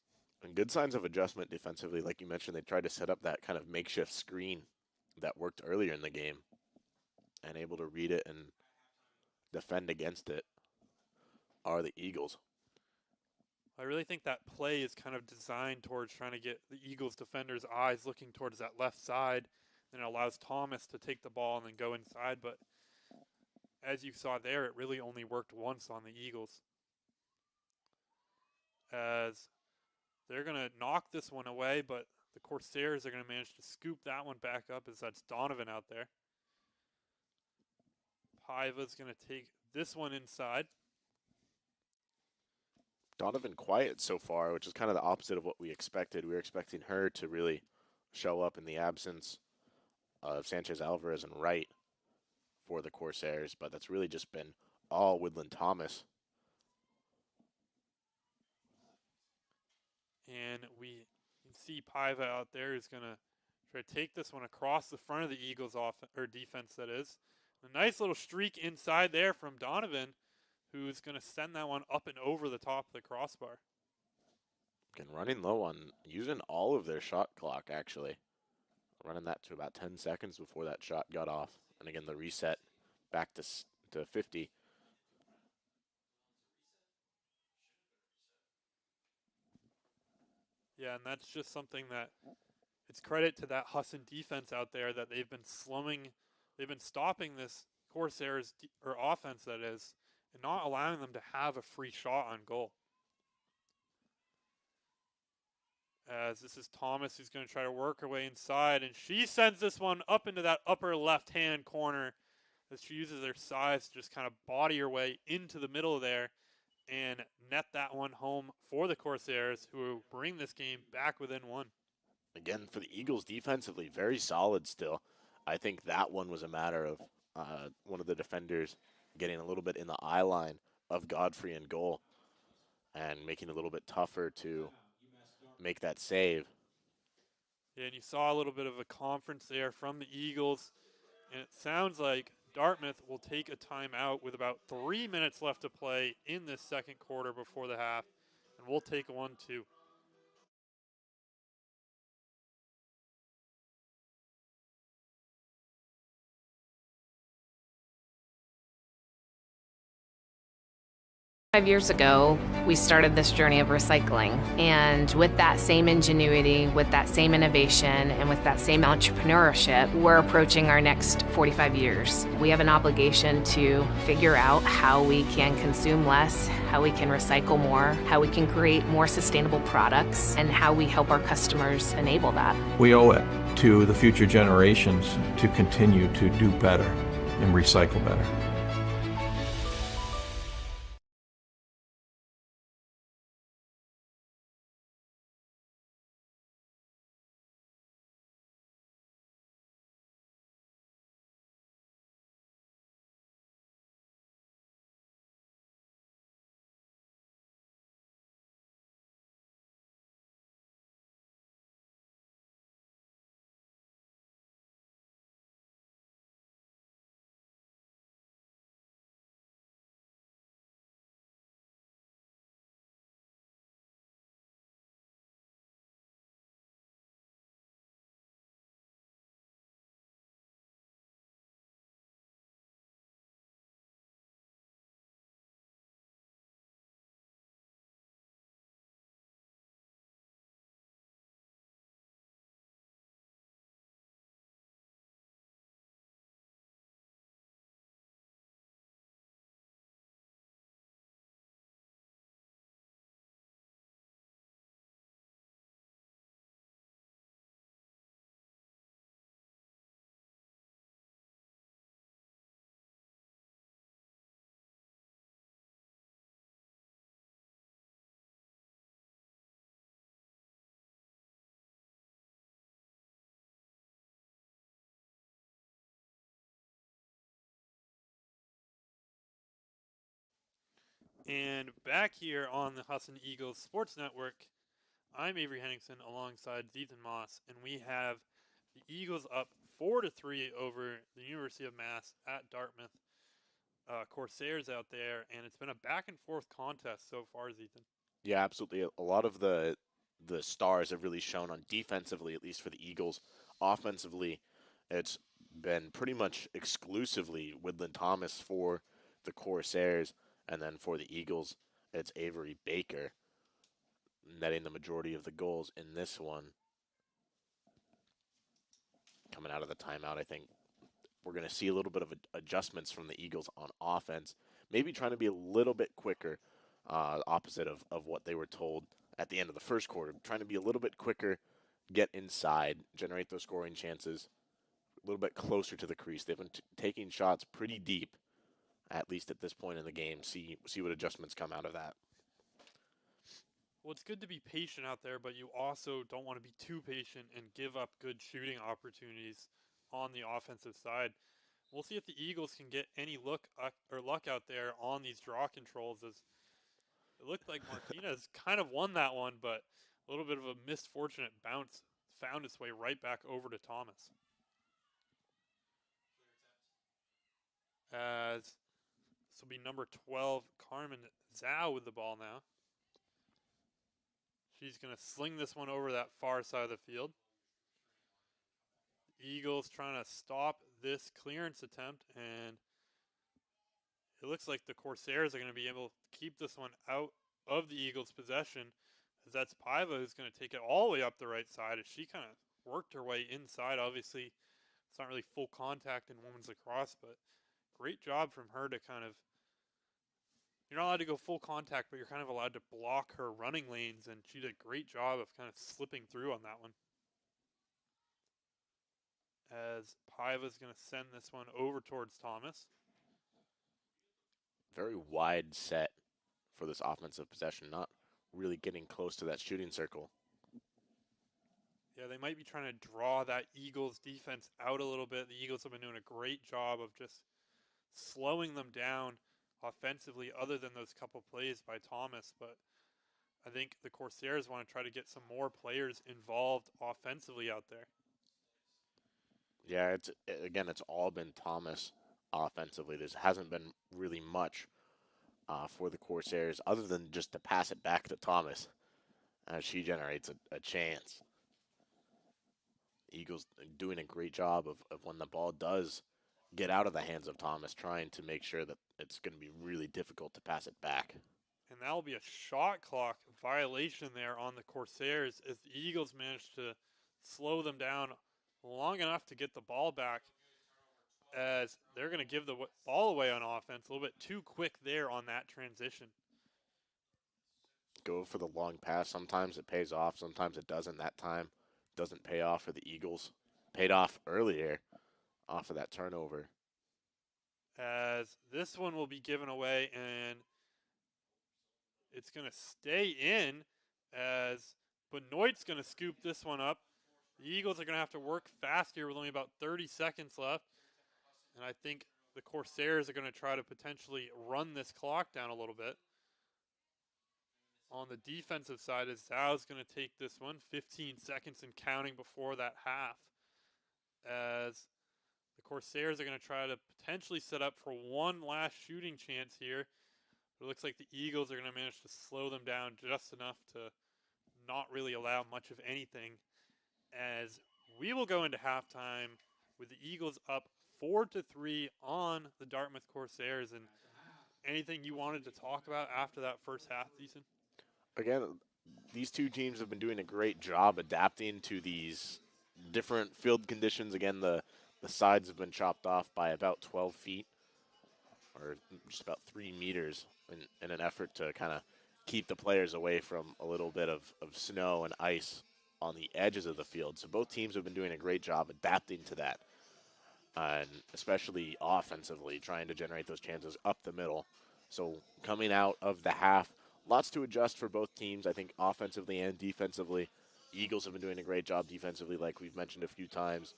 And good signs of adjustment defensively. Like you mentioned, they tried to set up that kind of makeshift screen that worked earlier in the game and able to read it and defend against it are the Eagles. I really think that play is kind of designed towards trying to get the Eagles defenders' eyes looking towards that left side, and it allows Thomas to take the ball and then go inside. But as you saw there, it really only worked once on the Eagles. As they're going to knock this one away, but the Corsairs are going to manage to scoop that one back up, as that's Donovan out there. Paiva's going to take this one inside. Donovan quiet so far, which is kind of the opposite of what we expected. We were expecting her to really show up in the absence of Sanchez Alvarez and Wright for the Corsairs, but that's really just been all Woodland Thomas. And we can see Paiva out there is going to try to take this one across the front of the Eagles' defense, that is. A nice little streak inside there from Donovan, who's going to send that one up and over the top of the crossbar. And running low on using all of their shot clock, actually. Running that to about 10 seconds before that shot got off. And again, the reset back to 50. Yeah, and that's just something that it's credit to that Husson defense out there, that they've been stopping this Corsairs offense, that is, and not allowing them to have a free shot on goal. As this is Thomas, who's going to try to work her way inside, and she sends this one up into that upper left-hand corner, as she uses her size to just kind of body her way into the middle there and net that one home for the Corsairs, who bring this game back within one. Again, for the Eagles defensively, very solid still. I think that one was a matter of one of the defenders getting a little bit in the eye line of Godfrey in goal and making it a little bit tougher to make that save. Yeah, and you saw a little bit of a conference there from the Eagles, and it sounds like Dartmouth will take a timeout with about 3 minutes left to play in this second quarter before the half, and we'll take one too. Years ago, we started this journey of recycling, and with that same ingenuity, with that same innovation, and with that same entrepreneurship, we're approaching our next 45 years. We have an obligation to figure out how we can consume less, how we can recycle more, how we can create more sustainable products, and how we help our customers enable that. We owe it to the future generations to continue to do better and recycle better. And back here on the Husson Eagles Sports Network, I'm Avery Henningsen alongside Ethan Moss, and we have the Eagles up 4-3 over the University of Mass at Dartmouth. Corsairs out there, and it's been a back and forth contest so far, Ethan. Yeah, absolutely. A lot of the stars have really shown on defensively, at least for the Eagles. Offensively, it's been pretty much exclusively Woodland Thomas for the Corsairs, and then for the Eagles, it's Avery Baker netting the majority of the goals in this one. Coming out of the timeout, I think we're going to see a little bit of adjustments from the Eagles on offense, maybe trying to be a little bit quicker, opposite of what they were told at the end of the first quarter, trying to be a little bit quicker, get inside, generate those scoring chances, a little bit closer to the crease. They've been taking shots pretty deep, at least at this point in the game. See what adjustments come out of that. Well, it's good to be patient out there, but you also don't want to be too patient and give up good shooting opportunities on the offensive side. We'll see if the Eagles can get any luck out there on these draw controls, as it looked like Martinez kind of won that one, but a little bit of a misfortunate bounce found its way right back over to Thomas. As this will be number 12, Carmen Zhao with the ball now. She's going to sling this one over that far side of the field. Eagles trying to stop this clearance attempt, and it looks like the Corsairs are going to be able to keep this one out of the Eagles' possession, as that's Paiva who's going to take it all the way up the right side as she kind of worked her way inside. Obviously, it's not really full contact in women's lacrosse, but great job from her to kind of, you're not allowed to go full contact, but you're kind of allowed to block her running lanes, and she did a great job of kind of slipping through on that one. As Paiva's going to send this one over towards Thomas. Very wide set for this offensive possession, not really getting close to that shooting circle. Yeah, they might be trying to draw that Eagles defense out a little bit. The Eagles have been doing a great job of just slowing them down offensively, other than those couple plays by Thomas, but I think the Corsairs want to try to get some more players involved offensively out there. Yeah, it's all been Thomas offensively. There hasn't been really much for the Corsairs other than just to pass it back to Thomas as she generates a chance. Eagles doing a great job of when the ball does get out of the hands of Thomas, trying to make sure that it's going to be really difficult to pass it back. And that will be a shot clock violation there on the Corsairs, as the Eagles managed to slow them down long enough to get the ball back, as they're going to give the ball away on offense a little bit too quick there on that transition. Go for the long pass. Sometimes it pays off, sometimes it doesn't. That time doesn't pay off for the Eagles. Paid off earlier off of that turnover. As this one will be given away, and it's going to stay in, as Benoit's going to scoop this one up. The Eagles are going to have to work fast here with only about 30 seconds left. And I think the Corsairs are going to try to potentially run this clock down a little bit. On the defensive side, as Zhao's going to take this one, 15 seconds and counting before that half. As the Corsairs are going to try to potentially set up for one last shooting chance here. It looks like the Eagles are going to manage to slow them down just enough to not really allow much of anything, as we will go into halftime with the Eagles up 4-3 on the Dartmouth Corsairs. And anything you wanted to talk about after that first half, Ethan? Again, these two teams have been doing a great job adapting to these different field conditions. Again, the sides have been chopped off by about 12 feet, or just about 3 meters, in an effort to kind of keep the players away from a little bit of snow and ice on the edges of the field. So both teams have been doing a great job adapting to that, and especially offensively, trying to generate those chances up the middle. So coming out of the half, lots to adjust for both teams, I think, offensively and defensively. Eagles have been doing a great job defensively, like we've mentioned a few times.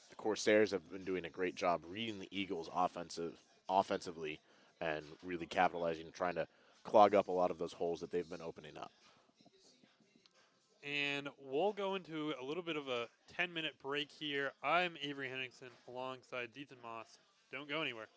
The Corsairs have been doing a great job reading the Eagles offensively and really capitalizing, trying to clog up a lot of those holes that they've been opening up. And we'll go into a little bit of a 10-minute break here. I'm Avery Henningsen alongside Ethan Moss. Don't go anywhere.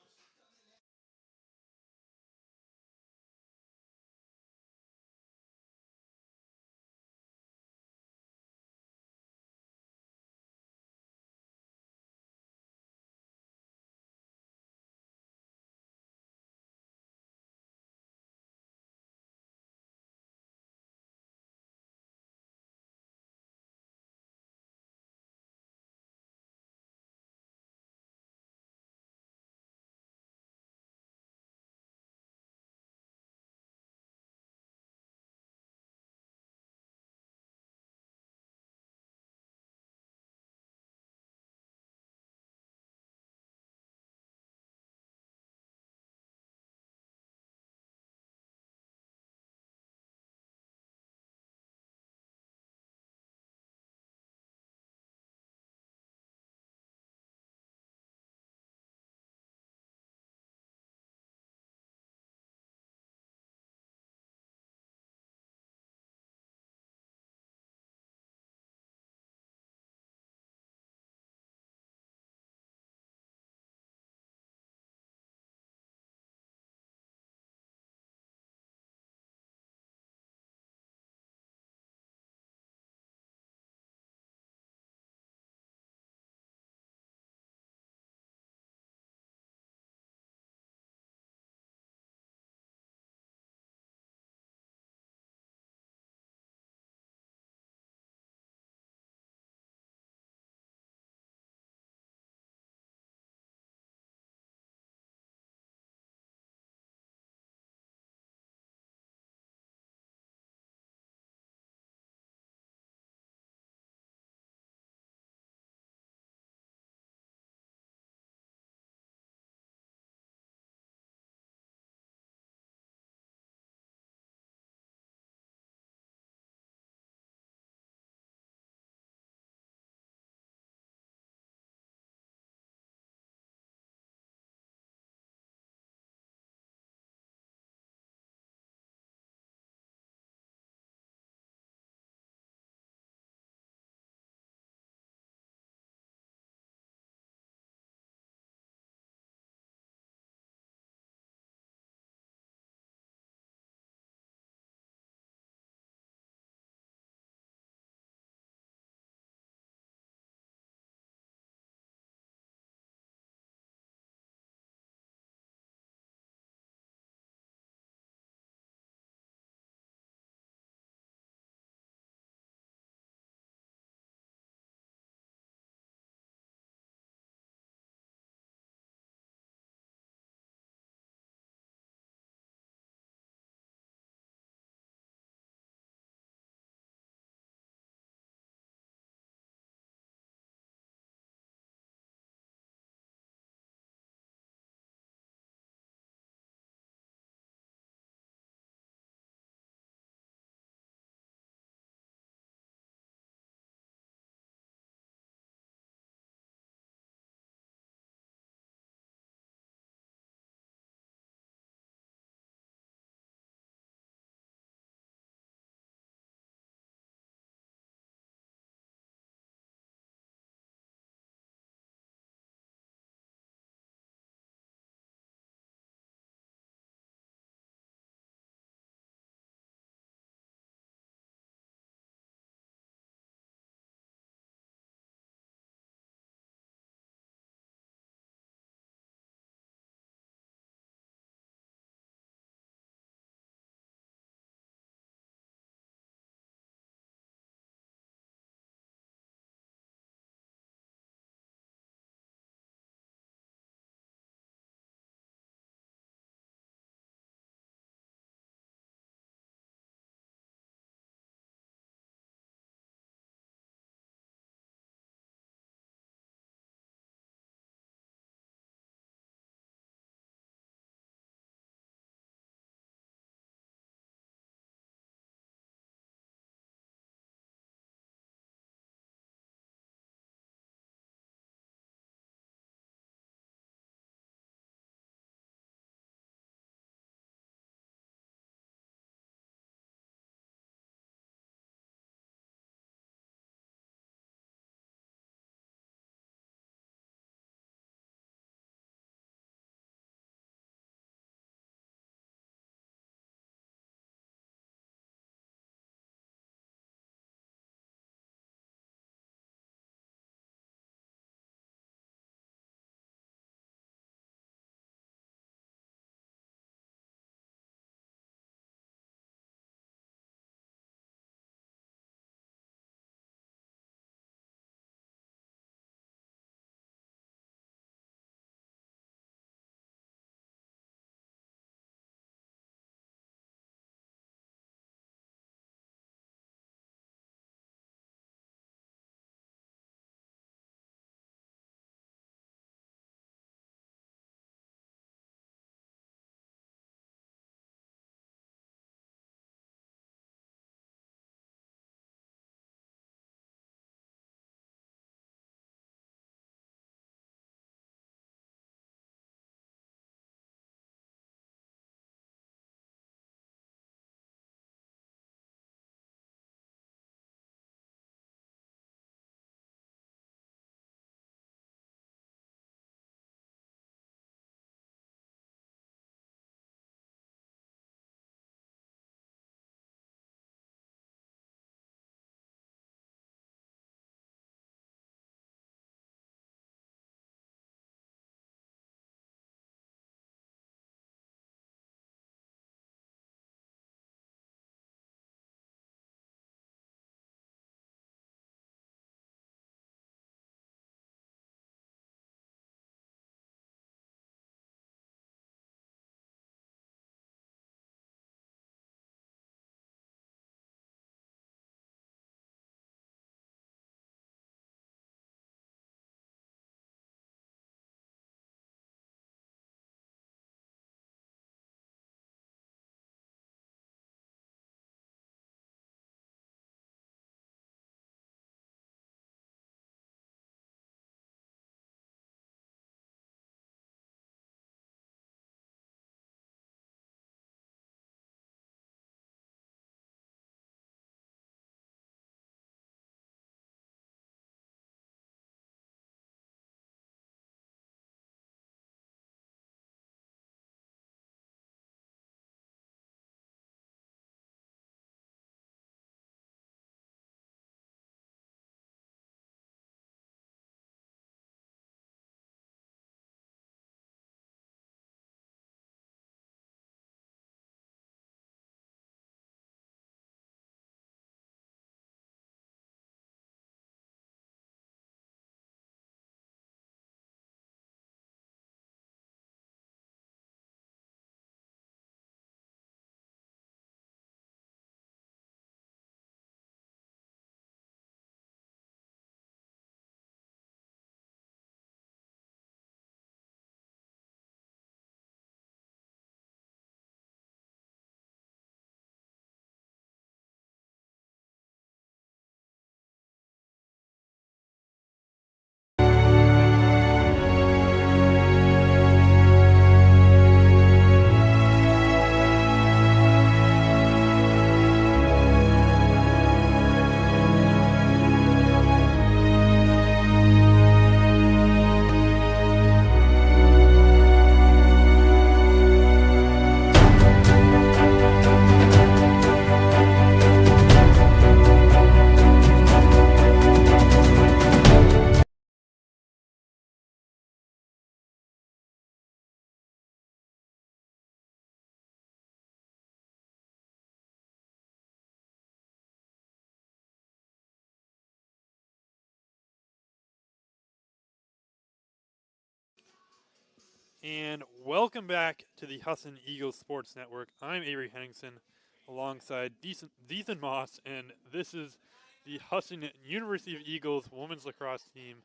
And welcome back to the Husson Eagles Sports Network. I'm Avery Henningsen alongside Ethan Moss, and this is the Husson University of Eagles women's lacrosse team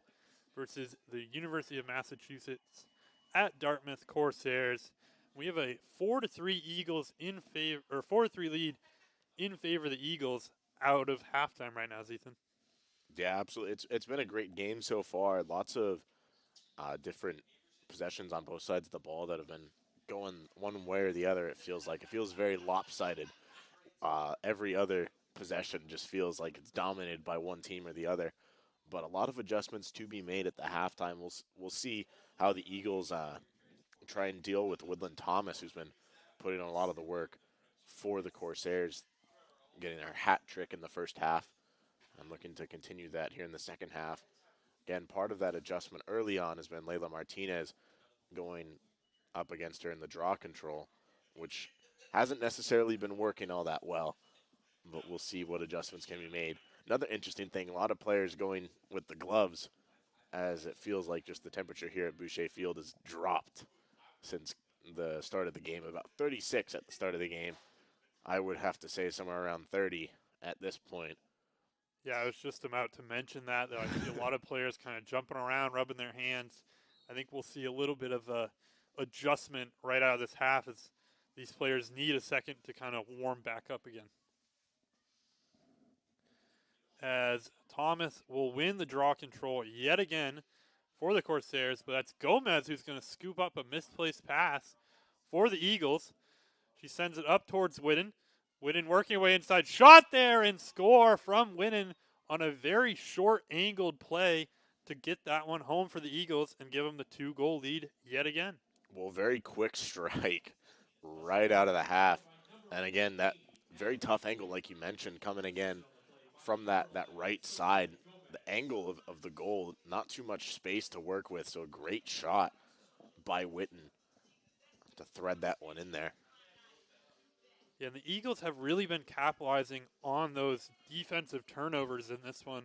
versus the University of Massachusetts at Dartmouth Corsairs. We have a 4-3 Eagles in favor, or 4-3 lead in favor of the Eagles out of halftime right now, Ethan. Yeah, absolutely. It's been a great game so far. Lots of different possessions on both sides of the ball that have been going one way or the other. It feels very lopsided. Every other possession just feels like it's dominated by one team or the other. But a lot of adjustments to be made at the halftime. We'll see how the Eagles try and deal with Woodland Thomas, who's been putting in a lot of the work for the Corsairs, getting our hat trick in the first half. I'm looking to continue that here in the second half. Again, part of that adjustment early on has been Layla Martinez going up against her in the draw control, which hasn't necessarily been working all that well, but we'll see what adjustments can be made. Another interesting thing, a lot of players going with the gloves, as it feels like just the temperature here at Boucher Field has dropped since the start of the game. About 36 at the start of the game. I would have to say somewhere around 30 at this point. Yeah, I was just about to mention that I see a lot of players kind of jumping around, rubbing their hands. I think we'll see a little bit of a adjustment right out of this half as these players need a second to kind of warm back up again. As Thomas will win the draw control yet again for the Corsairs, but that's Gomez who's going to scoop up a misplaced pass for the Eagles. She sends it up towards Whitten. Whitten working away inside. Shot there and score from Whitten on a very short angled play to get that one home for the Eagles and give them the 2-goal lead yet again. Well, very quick strike right out of the half. And again, that very tough angle, like you mentioned, coming again from that right side. The angle of the goal, not too much space to work with, so a great shot by Whitten to thread that one in there. Yeah, the Eagles have really been capitalizing on those defensive turnovers in this one,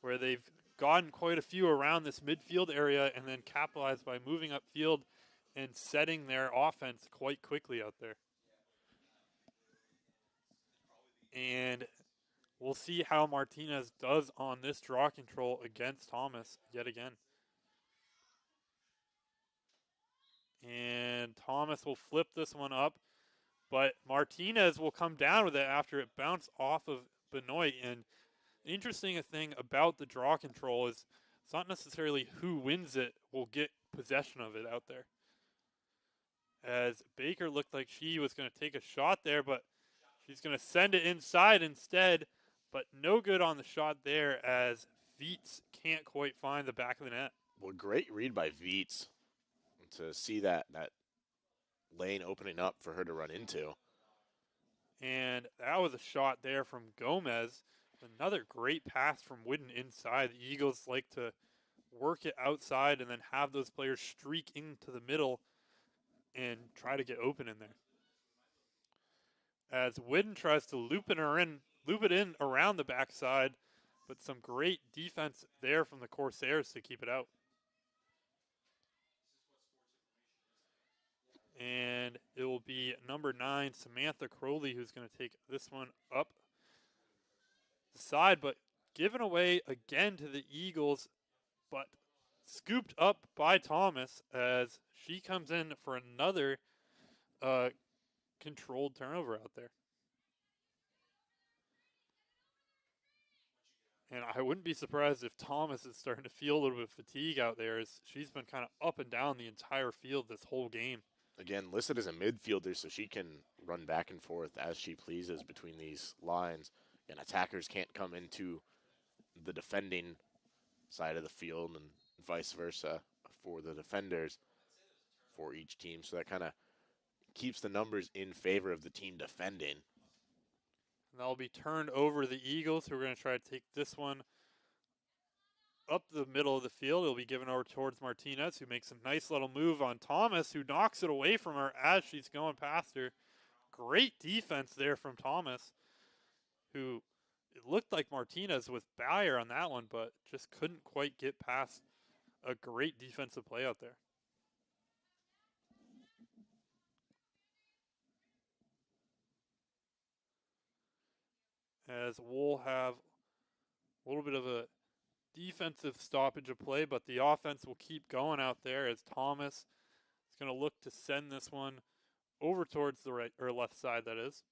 where they've gotten quite a few around this midfield area and then capitalized by moving upfield and setting their offense quite quickly out there. And we'll see how Martinez does on this draw control against Thomas yet again. And Thomas will flip this one up. But Martinez will come down with it after it bounced off of Benoit. And the interesting thing about the draw control is it's not necessarily who wins it will get possession of it out there. As Baker looked like she was going to take a shot there, but she's going to send it inside instead. But no good on the shot there as Viets can't quite find the back of the net. Well, great read by Viets to see that lane opening up for her to run into. And that was a shot there from Gomez. Another great pass from Whitten inside. The Eagles like to work it outside and then have those players streak into the middle and try to get open in there. As Whitten tries to loop it in around the backside, but some great defense there from the Corsairs to keep it out. And it will be number 9, Samantha Crowley, who's going to take this one up the side, but given away again to the Eagles, but scooped up by Thomas as she comes in for another controlled turnover out there. And I wouldn't be surprised if Thomas is starting to feel a little bit of fatigue out there, as she's been kind of up and down the entire field this whole game. Again, listed as a midfielder, so she can run back and forth as she pleases between these lines. And attackers can't come into the defending side of the field and vice versa for the defenders for each team. So that kind of keeps the numbers in favor of the team defending. And that'll be turned over to the Eagles, who are going to try to take this one up the middle of the field. It'll be given over towards Martinez, who makes a nice little move on Thomas, who knocks it away from her as she's going past her. Great defense there from Thomas, who it looked like Martinez was Bayer on that one, but just couldn't quite get past a great defensive play out there. as we'll have a little bit of a defensive stoppage of play, but the offense will keep going out there as Thomas is going to look to send this one over towards the right or left side, that is.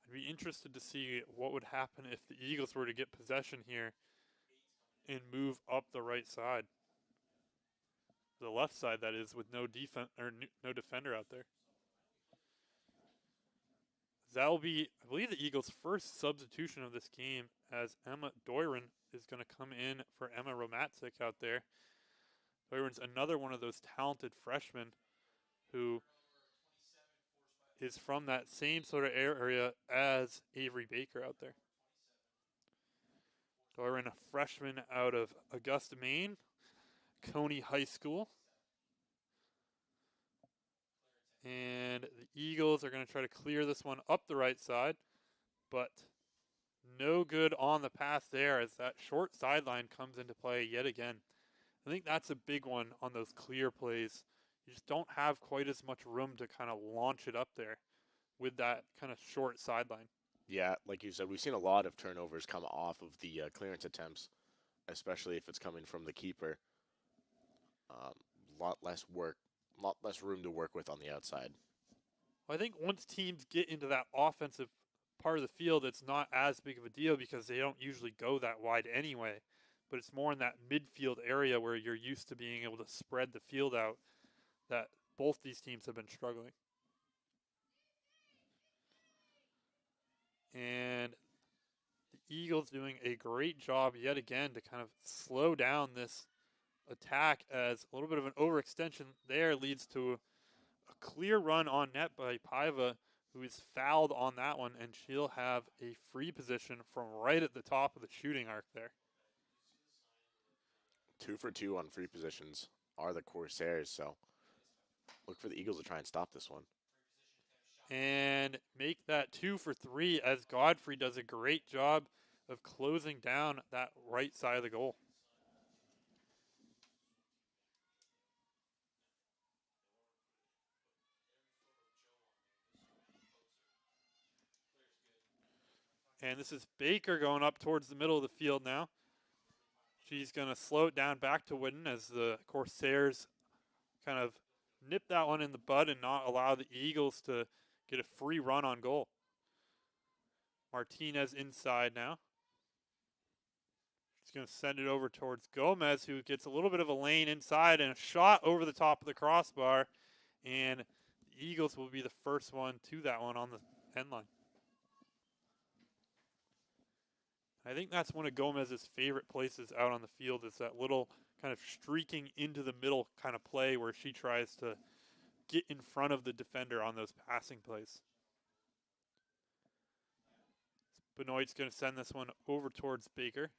I'd be interested to see what would happen if the Eagles were to get possession here and move up the right side. The left side, that is, with no no defender out there. That will be, I believe, the Eagles' first substitution of this game, as Emma Doiron is going to come in for Emma Romatzik out there. Doiron's another one of those talented freshmen who is from that same sort of area as Avery Baker out there. Doiron, a freshman out of Augusta, Maine, Coney High School. And the Eagles are going to try to clear this one up the right side, but no good on the pass there as that short sideline comes into play yet again. I think that's a big one on those clear plays. You just don't have quite as much room to kind of launch it up there with that kind of short sideline. Yeah, like you said, we've seen a lot of turnovers come off of the clearance attempts, especially if it's coming from the keeper. Lot less room to work with on the outside. Well, I think once teams get into that offensive part of the field, it's not as big of a deal because they don't usually go that wide anyway. But it's more in that midfield area where you're used to being able to spread the field out that both these teams have been struggling. And the Eagles doing a great job yet again to kind of slow down this attack, as a little bit of an overextension there leads to a clear run on net by Paiva, who is fouled on that one, and she'll have a free position from right at the top of the shooting arc there. 2 for 2 on free positions are the Corsairs, so look for the Eagles to try and stop this one. And make that 2 for 3 as Godfrey does a great job of closing down that right side of the goal. And this is Baker going up towards the middle of the field now. She's going to slow it down back to Whitten as the Corsairs kind of nip that one in the bud and not allow the Eagles to get a free run on goal. Martinez inside now. She's going to send it over towards Gomez, who gets a little bit of a lane inside and a shot over the top of the crossbar. And the Eagles will be the first one to that one on the end line. I think that's one of Gomez's favorite places out on the field, is that little kind of streaking into the middle kind of play where she tries to get in front of the defender on those passing plays. Benoit's going to send this one over towards Baker.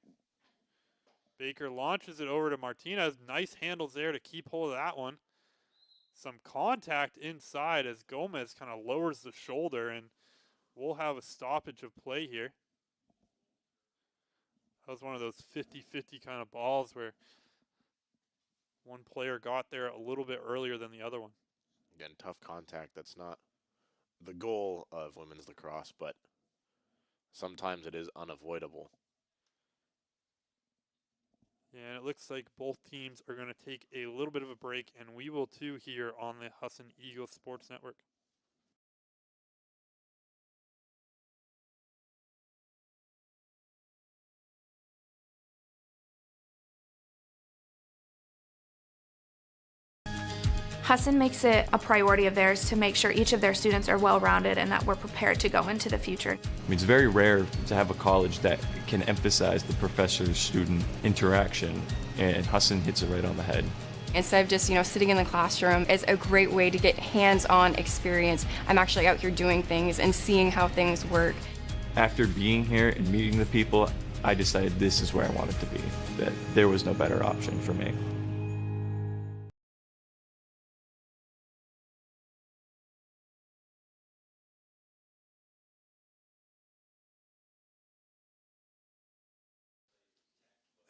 Baker launches it over to Martinez. Nice handles there to keep hold of that one. Some contact inside as Gomez kind of lowers the shoulder, and we'll have a stoppage of play here. That was one of those 50-50 kind of balls where one player got there a little bit earlier than the other one. Again, tough contact. That's not the goal of women's lacrosse, but sometimes it is unavoidable. Yeah, and it looks like both teams are going to take a little bit of a break, and we will too here on the Husson Eagles Sports Network. Husson makes it a priority of theirs to make sure each of their students are well-rounded and that we're prepared to go into the future. I mean, it's very rare to have a college that can emphasize the professor-student interaction, and Husson hits it right on the head. Instead of just, sitting in the classroom, it's a great way to get hands-on experience. I'm actually out here doing things and seeing how things work. After being here and meeting the people, I decided this is where I wanted to be, that there was no better option for me.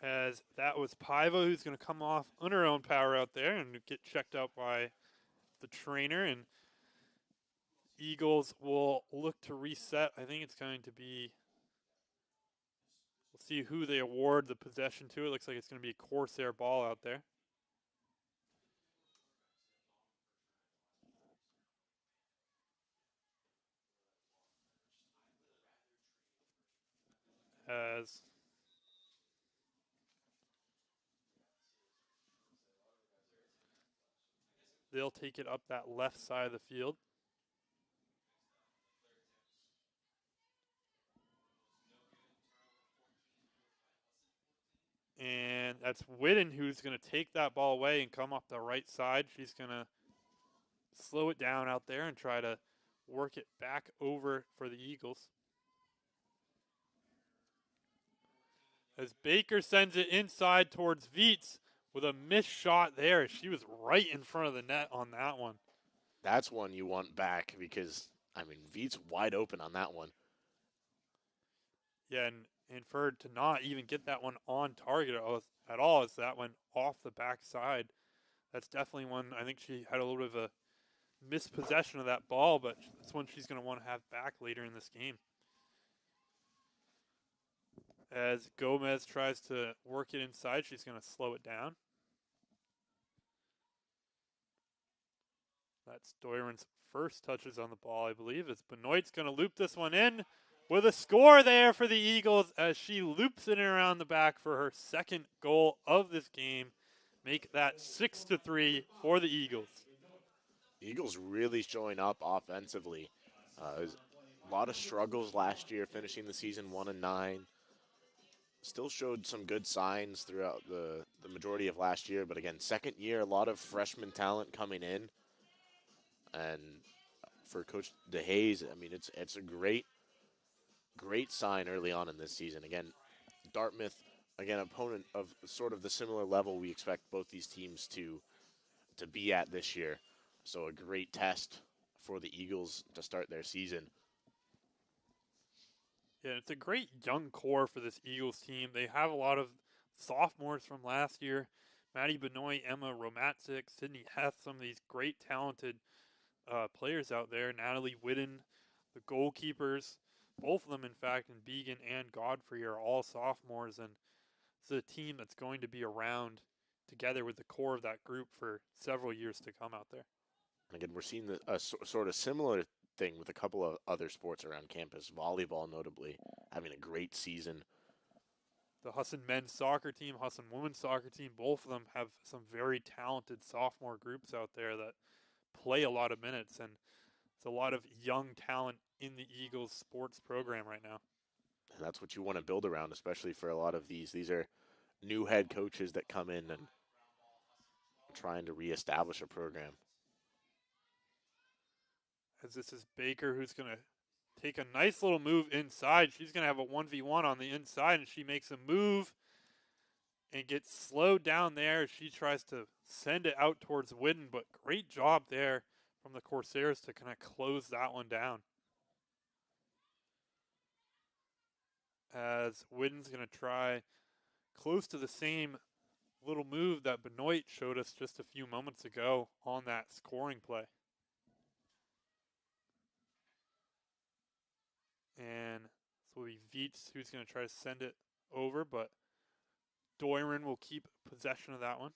As that was Paiva, who's going to come off on her own power out there and get checked out by the trainer. And Eagles will look to reset. I think it's going to be, we'll see who they award the possession to. It looks like it's going to be a Corsair ball out there. As they'll take it up that left side of the field. And that's Whitten who's going to take that ball away and come up the right side. She's going to slow it down out there and try to work it back over for the Eagles. As Baker sends it inside towards Viets with a missed shot there. She was right in front of the net on that one. That's one you want back because, I mean, Viets wide open on that one. Yeah, and for her to not even get that one on target at all as that went off the backside. That's definitely one, I think she had a little bit of a mispossession of that ball, but that's one she's going to want to have back later in this game. As Gomez tries to work it inside, she's going to slow it down. That's Doiron's first touches on the ball, I believe, as Benoit's going to loop this one in with a score there for the Eagles as she loops it around the back for her second goal of this game. Make that 6-3 for the Eagles. Eagles really showing up offensively. A lot of struggles last year, finishing the season 1-9. Still showed some good signs throughout the majority of last year, but again, second year, a lot of freshman talent coming in. And for Coach DeHaze, I mean, it's a great sign early on in this season. Again, Dartmouth, again, opponent of sort of the similar level we expect both these teams to be at this year. So a great test for the Eagles to start their season. Yeah, it's a great young core for this Eagles team. They have a lot of sophomores from last year. Maddie Benoit, Emma Romatzik, Sydney Heth, some of these great talented players out there. Natalie Whitten, the goalkeepers, both of them, in fact, and Began and Godfrey are all sophomores. And it's a team that's going to be around together with the core of that group for several years to come out there. Again, we're seeing a sort of similar thing with a couple of other sports around campus, volleyball notably, having a great season. The Husson men's soccer team, Husson women's soccer team, both of them have some very talented sophomore groups out there that play a lot of minutes, and it's a lot of young talent in the Eagles sports program right now. And that's what you want to build around, especially for a lot of these. These are new head coaches that come in and trying to reestablish a program. As this is Baker who's going to take a nice little move inside. She's going to have a 1v1 on the inside, and she makes a move and gets slowed down there. She tries to send it out towards Whitten, but great job there from the Corsairs to kind of close that one down. As Whitten's going to try close to the same little move that Benoit showed us just a few moments ago on that scoring play. And so it'll be Viets who's going to try to send it over, but Doiron will keep possession of that one.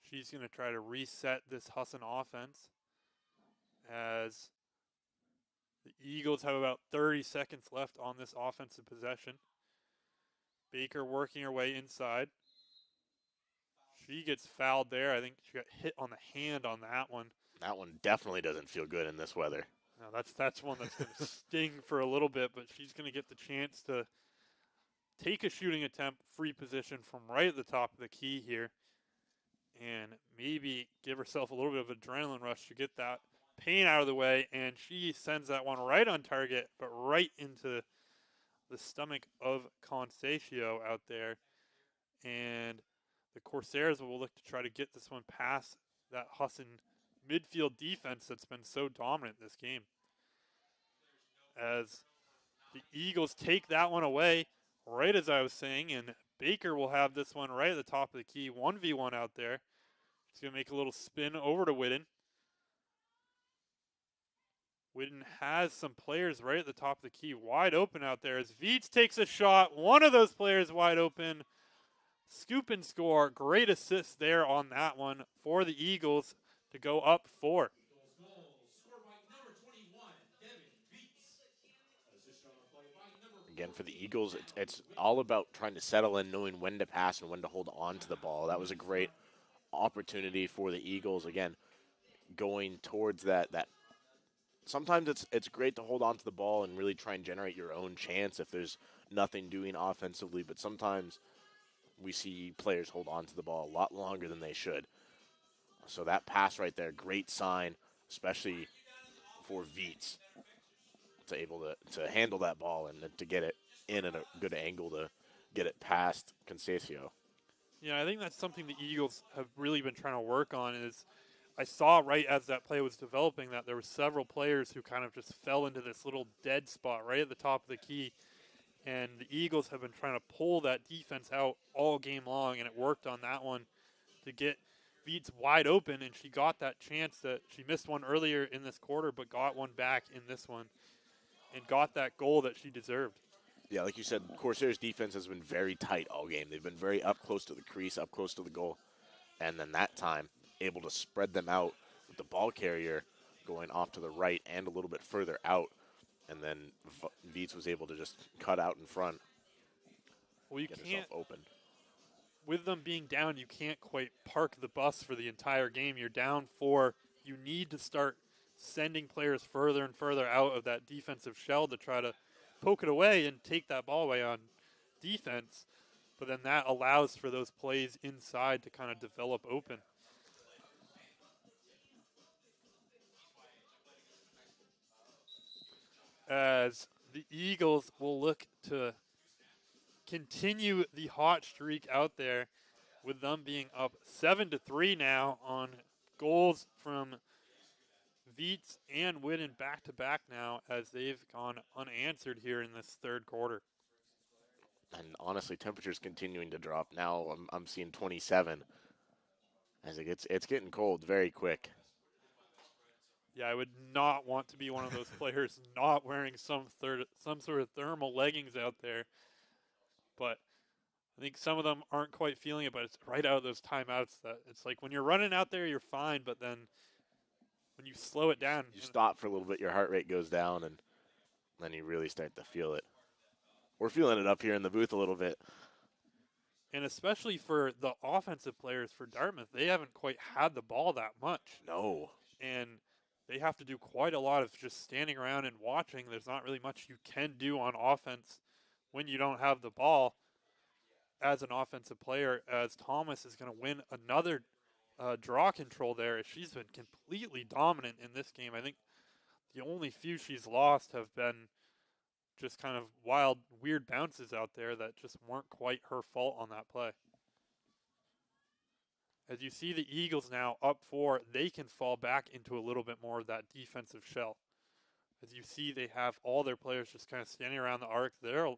She's going to try to reset this Husson offense as the Eagles have about 30 seconds left on this offensive possession. Baker working her way inside. She gets fouled there. I think she got hit on the hand on that one. That one definitely doesn't feel good in this weather. No, that's one that's going to sting for a little bit, but she's going to get the chance to take a shooting attempt, free position from right at the top of the key here, and maybe give herself a little bit of adrenaline rush to get that pain out of the way, and she sends that one right on target, but right into the stomach of Constatio out there. And the Corsairs will look to try to get this one past that Husson midfield defense that's been so dominant this game. As the Eagles take that one away, right as I was saying, and Baker will have this one right at the top of the key, 1v1 out there. He's going to make a little spin over to Whitten. Whitten has some players right at the top of the key, wide open out there as Viets takes a shot. One of those players wide open. Scoop and score. Great assist there on that one for the Eagles to go up 4. Again, for the Eagles, it's all about trying to settle in, knowing when to pass and when to hold on to the ball. That was a great opportunity for the Eagles. Again, going towards that. Sometimes it's great to hold on to the ball and really try and generate your own chance if there's nothing doing offensively. But sometimes we see players hold on to the ball a lot longer than they should. So that pass right there, great sign, especially for Viets, to able to handle that ball and to get it in at a good angle to get it past Concesio. Yeah, I think that's something the Eagles have really been trying to work on. Is I saw right as that play was developing that there were several players who kind of just fell into this little dead spot right at the top of the key. And the Eagles have been trying to pull that defense out all game long, and it worked on that one to get Viets wide open, and she got that chance that she missed one earlier in this quarter, but got one back in this one and got that goal that she deserved. Yeah, like you said, Corsairs' defense has been very tight all game. They've been very up close to the crease, up close to the goal, and then that time able to spread them out with the ball carrier going off to the right and a little bit further out. And then Viets was able to just cut out in front. Well, you get can't herself open. With them being down, you can't quite park the bus for the entire game. You're down 4. You need to start sending players further and further out of that defensive shell to try to poke it away and take that ball away on defense. But then that allows for those plays inside to kind of develop open. As the Eagles will look to continue the hot streak out there with them being up 7-3 now on goals from Viets and Whitten back-to-back now as they've gone unanswered here in this third quarter. And honestly, temperature's continuing to drop. Now I'm seeing 27 as it's getting cold very quick. Yeah, I would not want to be one of those players not wearing some sort of thermal leggings out there. But I think some of them aren't quite feeling it, but it's right out of those timeouts that it's like when you're running out there, you're fine, but then when you slow it down. You stop for a little bit, your heart rate goes down, and then you really start to feel it. We're feeling it up here in the booth a little bit. And especially for the offensive players for Dartmouth, they haven't quite had the ball that much. No. And they have to do quite a lot of just standing around and watching. There's not really much you can do on offense when you don't have the ball as an offensive player, as Thomas is going to win another draw control there. She's been completely dominant in this game. I think the only few she's lost have been just kind of wild, weird bounces out there that just weren't quite her fault on that play. As you see the Eagles now up 4, they can fall back into a little bit more of that defensive shell. As you see, they have all their players just kind of standing around the arc. They're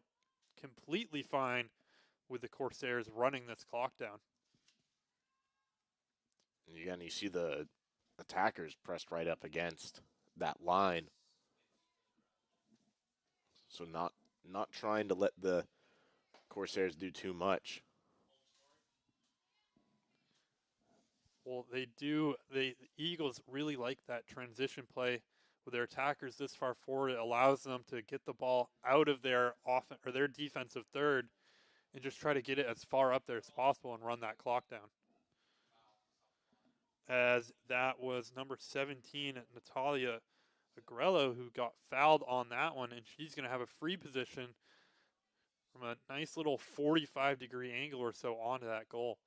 completely fine with the Corsairs running this clock down. And again, you see the attackers pressed right up against that line. So not trying to let the Corsairs do too much. Well, they do. The Eagles really like that transition play with their attackers this far forward. It allows them to get the ball out of their their defensive third and just try to get it as far up there as possible and run that clock down. As that was number 17, Natalia Agrello, who got fouled on that one, and she's going to have a free position from a nice little 45-degree angle or so onto that goal.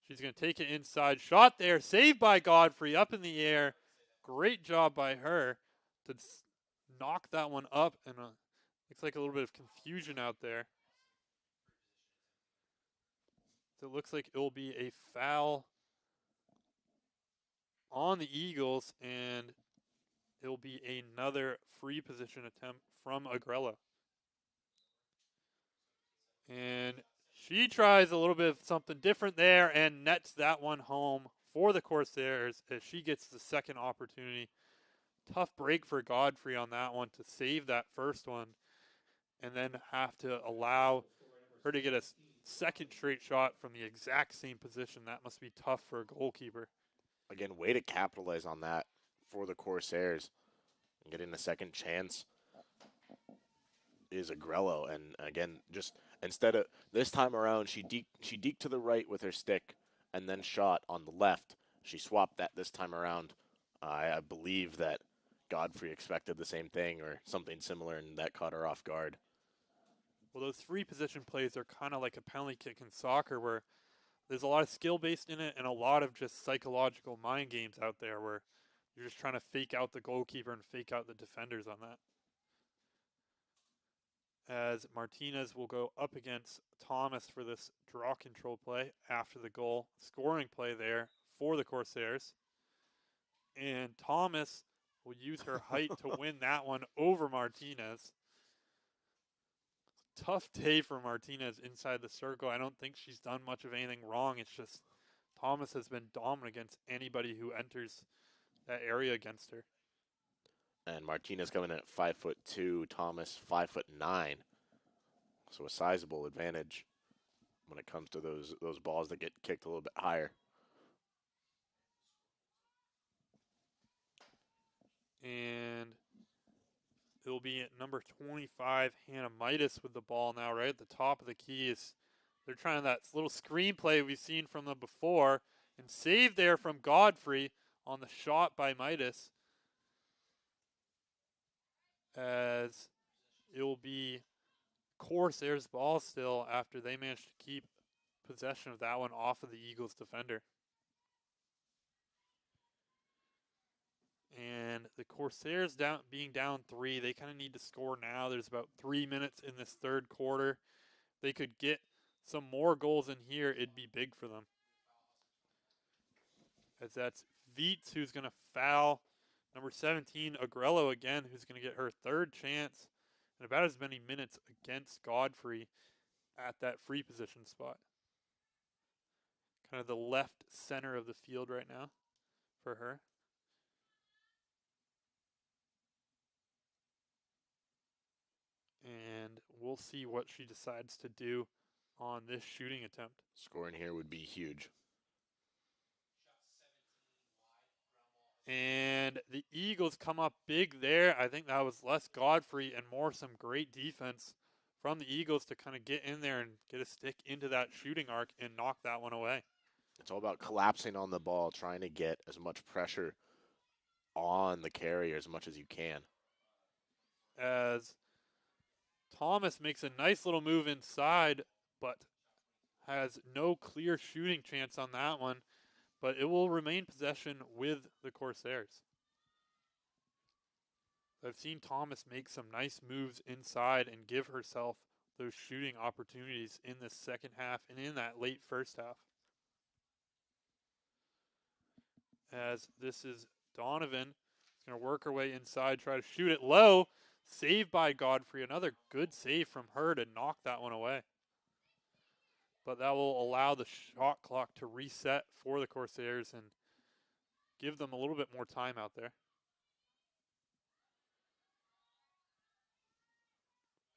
She's going to take it inside. Shot there. Saved by Godfrey up in the air. Great job by her to knock that one up. And looks like a little bit of confusion out there. So it looks like it will be a foul on the Eagles. And it will be another free position attempt from Agrello. And she tries a little bit of something different there and nets that one home for the Corsairs as she gets the second opportunity. Tough break for Godfrey on that one to save that first one and then have to allow her to get a second straight shot from the exact same position. That must be tough for a goalkeeper. Again, way to capitalize on that for the Corsairs. Getting a second chance is Agrello. And again, just instead of this time around, she deked to the right with her stick and then shot on the left. She swapped that this time around. I believe that Godfrey expected the same thing or something similar, and that caught her off guard. Well, those three position plays are kind of like a penalty kick in soccer where there's a lot of skill based in it and a lot of just psychological mind games out there where you're just trying to fake out the goalkeeper and fake out the defenders on that. As Martinez will go up against Thomas for this draw control play after the goal. Scoring play there for the Corsairs. And Thomas will use her height to win that one over Martinez. Tough day for Martinez inside the circle. I don't think she's done much of anything wrong. It's just Thomas has been dominant against anybody who enters that area against her. And Martinez coming in at 5'2", Thomas 5'9". So a sizable advantage when it comes to those balls that get kicked a little bit higher. And it will be at number 25, Hannah Midas with the ball now, right at the top of the key. They're trying that little screenplay we've seen from them before. And save there from Godfrey on the shot by Midas. As it will be Corsairs' ball still after they managed to keep possession of that one off of the Eagles defender. And the Corsairs being down 3, they kind of need to score now. There's about 3 minutes in this third quarter. They could get some more goals in here, it'd be big for them. As that's Vietz who's going to foul number 17, Agrello again, who's going to get her third chance and about as many minutes against Godfrey at that free position spot. Kind of the left center of the field right now for her. And we'll see what she decides to do on this shooting attempt. Scoring here would be huge. And the Eagles come up big there. I think that was less Godfrey and more some great defense from the Eagles to kind of get in there and get a stick into that shooting arc and knock that one away. It's all about collapsing on the ball, trying to get as much pressure on the carrier as much as you can. As Thomas makes a nice little move inside, but has no clear shooting chance on that one. But it will remain possession with the Corsairs. I've seen Thomas make some nice moves inside and give herself those shooting opportunities in the second half and in that late first half. As this is Donovan. She's going to work her way inside, try to shoot it low. Saved by Godfrey. Another good save from her to knock that one away. But that will allow the shot clock to reset for the Corsairs and give them a little bit more time out there.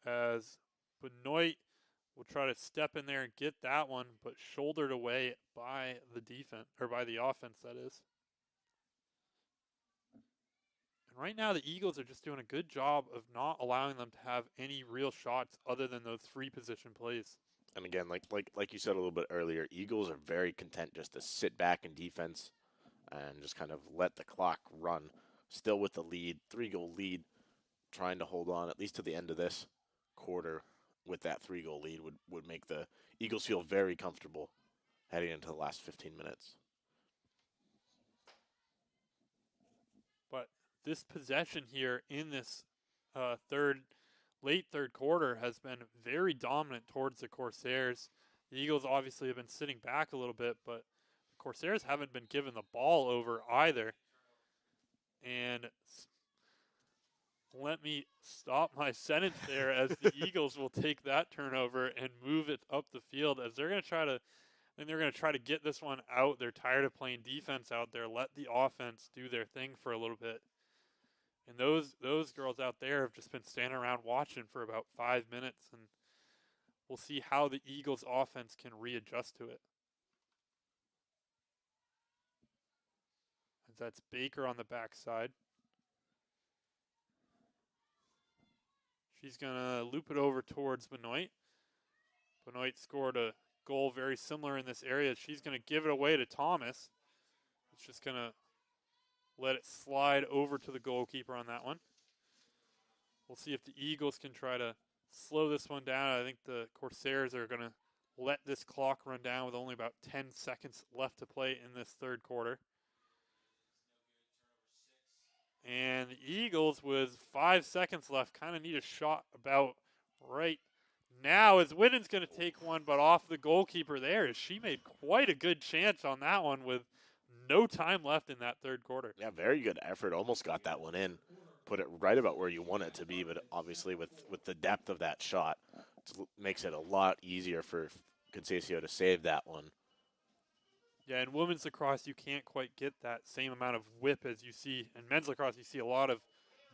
As Benoit will try to step in there and get that one, but shouldered away by the defense, or by the offense, that is. And right now, the Eagles are just doing a good job of not allowing them to have any real shots other than those free position plays. And again, like you said a little bit earlier, Eagles are very content just to sit back in defense and just kind of let the clock run. Still with the lead, 3-goal lead, trying to hold on at least to the end of this quarter with that 3-goal lead would make the Eagles feel very comfortable heading into the last 15 minutes. But this possession here in this late third quarter has been very dominant towards the Corsairs. The Eagles obviously have been sitting back a little bit, but the Corsairs haven't been given the ball over either. And let me stop my sentence there as the Eagles will take that turnover and move it up the field as they're going to try to And they're going to try to get this one out. They're tired of playing defense out there. Let the offense do their thing for a little bit. And those girls out there have just been standing around watching for about 5 minutes, and we'll see how the Eagles offense can readjust to it. As that's Baker on the backside. She's going to loop it over towards Benoit. Benoit scored a goal very similar in this area. She's going to give it away to Thomas. It's just going to let it slide over to the goalkeeper on that one. We'll see if the Eagles can try to slow this one down. I think the Corsairs are going to let this clock run down with only about 10 seconds left to play in this third quarter. And the Eagles, with 5 seconds left, kind of need a shot about right now, as Whitten's going to take one, but off the goalkeeper there, as she made quite a good chance on that one with no time left in that third quarter. Yeah, very good effort. Almost got that one in. Put it right about where you want it to be, but obviously with the depth of that shot, it makes it a lot easier for Concesio to save that one. Yeah, in women's lacrosse, you can't quite get that same amount of whip as you see. In men's lacrosse, you see a lot of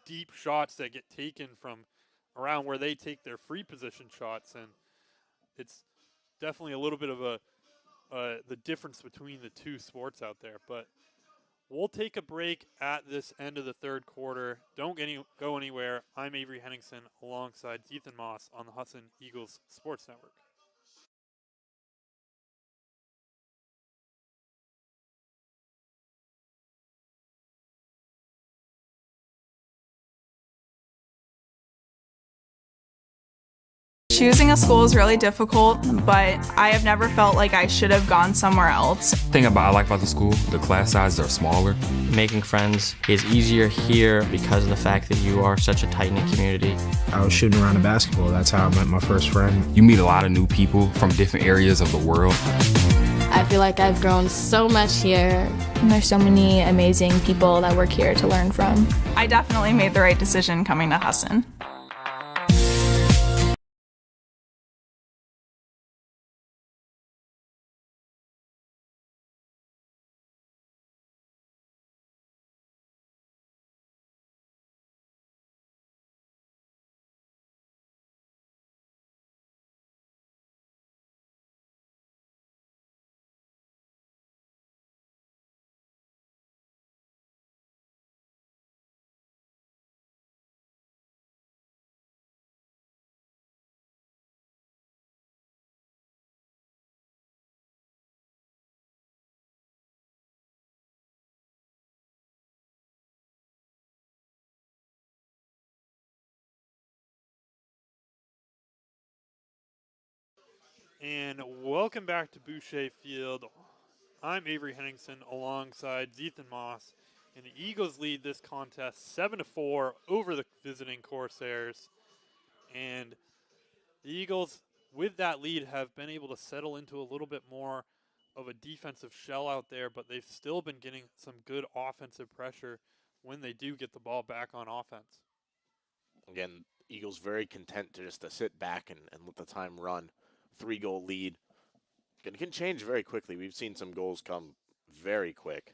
deep shots that get taken from around where they take their free position shots, and it's definitely a little bit of the difference between the two sports out there. But we'll take a break at this end of the third quarter. Don't go anywhere. I'm Avery Henningsen alongside Ethan Moss on the Husson Eagles Sports Network. Choosing a school is really difficult, but I have never felt like I should have gone somewhere else. The thing I like about the school, the class sizes are smaller. Making friends is easier here because of the fact that you are such a tight-knit community. I was shooting around a basketball. That's how I met my first friend. You meet a lot of new people from different areas of the world. I feel like I've grown so much here. And there's so many amazing people that work here to learn from. I definitely made the right decision coming to Husson. And welcome back to Boucher Field. I'm Avery Henningsen alongside Ethan Moss. And the Eagles lead this contest 7-4 over the visiting Corsairs. And the Eagles, with that lead, have been able to settle into a little bit more of a defensive shell out there, but they've still been getting some good offensive pressure when they do get the ball back on offense. Again, Eagles very content to just sit back and let the time run. 3-goal lead. It can change very quickly. We've seen some goals come very quick,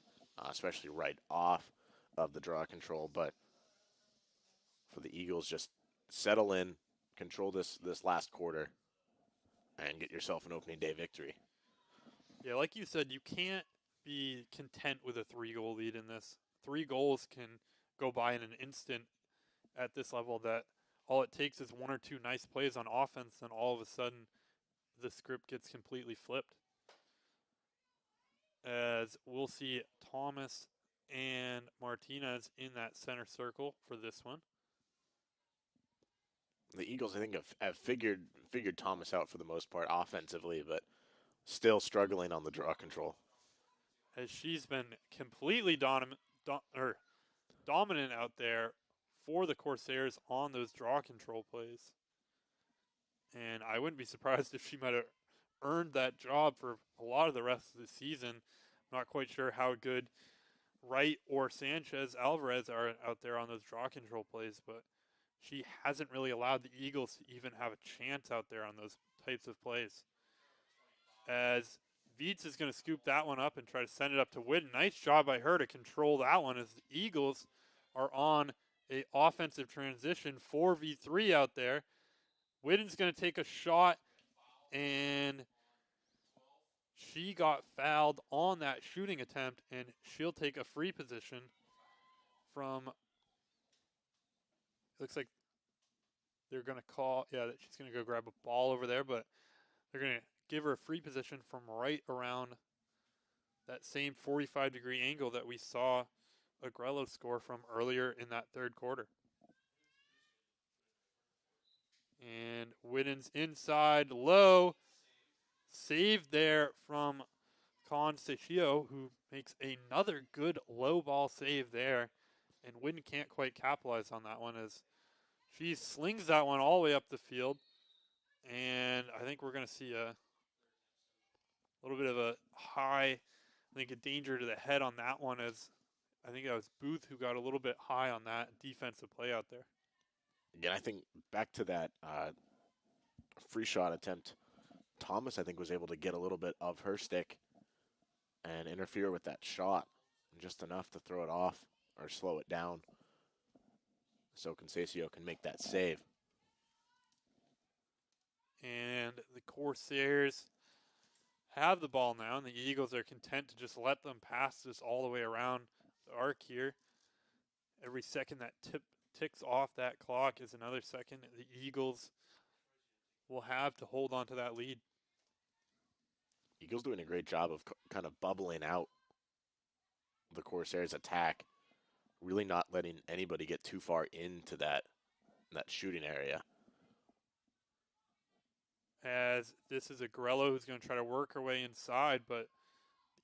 especially right off of the draw control. But for the Eagles, just settle in, control this last quarter, and get yourself an opening day victory. Yeah, like you said, you can't be content with a 3-goal lead in this. 3 goals can go by in an instant at this level, that all it takes is 1 or 2 nice plays on offense, and all of a sudden the script gets completely flipped. As we'll see Thomas and Martinez in that center circle for this one. The Eagles, I think, have figured Thomas out for the most part offensively, but still struggling on the draw control. As she's been completely dominant out there for the Corsairs on those draw control plays. And I wouldn't be surprised if she might have earned that job for a lot of the rest of the season. I'm not quite sure how good Wright or Sanchez Alvarez are out there on those draw control plays, but she hasn't really allowed the Eagles to even have a chance out there on those types of plays. As Vietz is going to scoop that one up and try to send it up to Whitten. Nice job by her to control that one as the Eagles are on a offensive transition, 4v3 out there. Whitten's going to take a shot, and she got fouled on that shooting attempt, and she'll take a free position from, looks like they're going to call, yeah, she's going to go grab a ball over there, but they're going to give her a free position from right around that same 45-degree angle that we saw Agrello score from earlier in that third quarter. And Whitten's inside low. Saved there from Constachio, who makes another good low ball save there. And Whitten can't quite capitalize on that one as she slings that one all the way up the field. And I think we're going to see a little bit of a high, I think a danger to the head on that one, as I think that was Booth who got a little bit high on that defensive play out there. Again, I think back to that free shot attempt, Thomas, I think, was able to get a little bit of her stick and interfere with that shot, just enough to throw it off or slow it down so Concesio can make that save. And the Corsairs have the ball now, and the Eagles are content to just let them pass this all the way around the arc here. Every second that ticks off that clock is another second the Eagles will have to hold on to that lead. Eagles doing a great job of kind of bubbling out the Corsairs' attack, really not letting anybody get too far into that shooting area. As this is Agrello who's going to try to work her way inside, but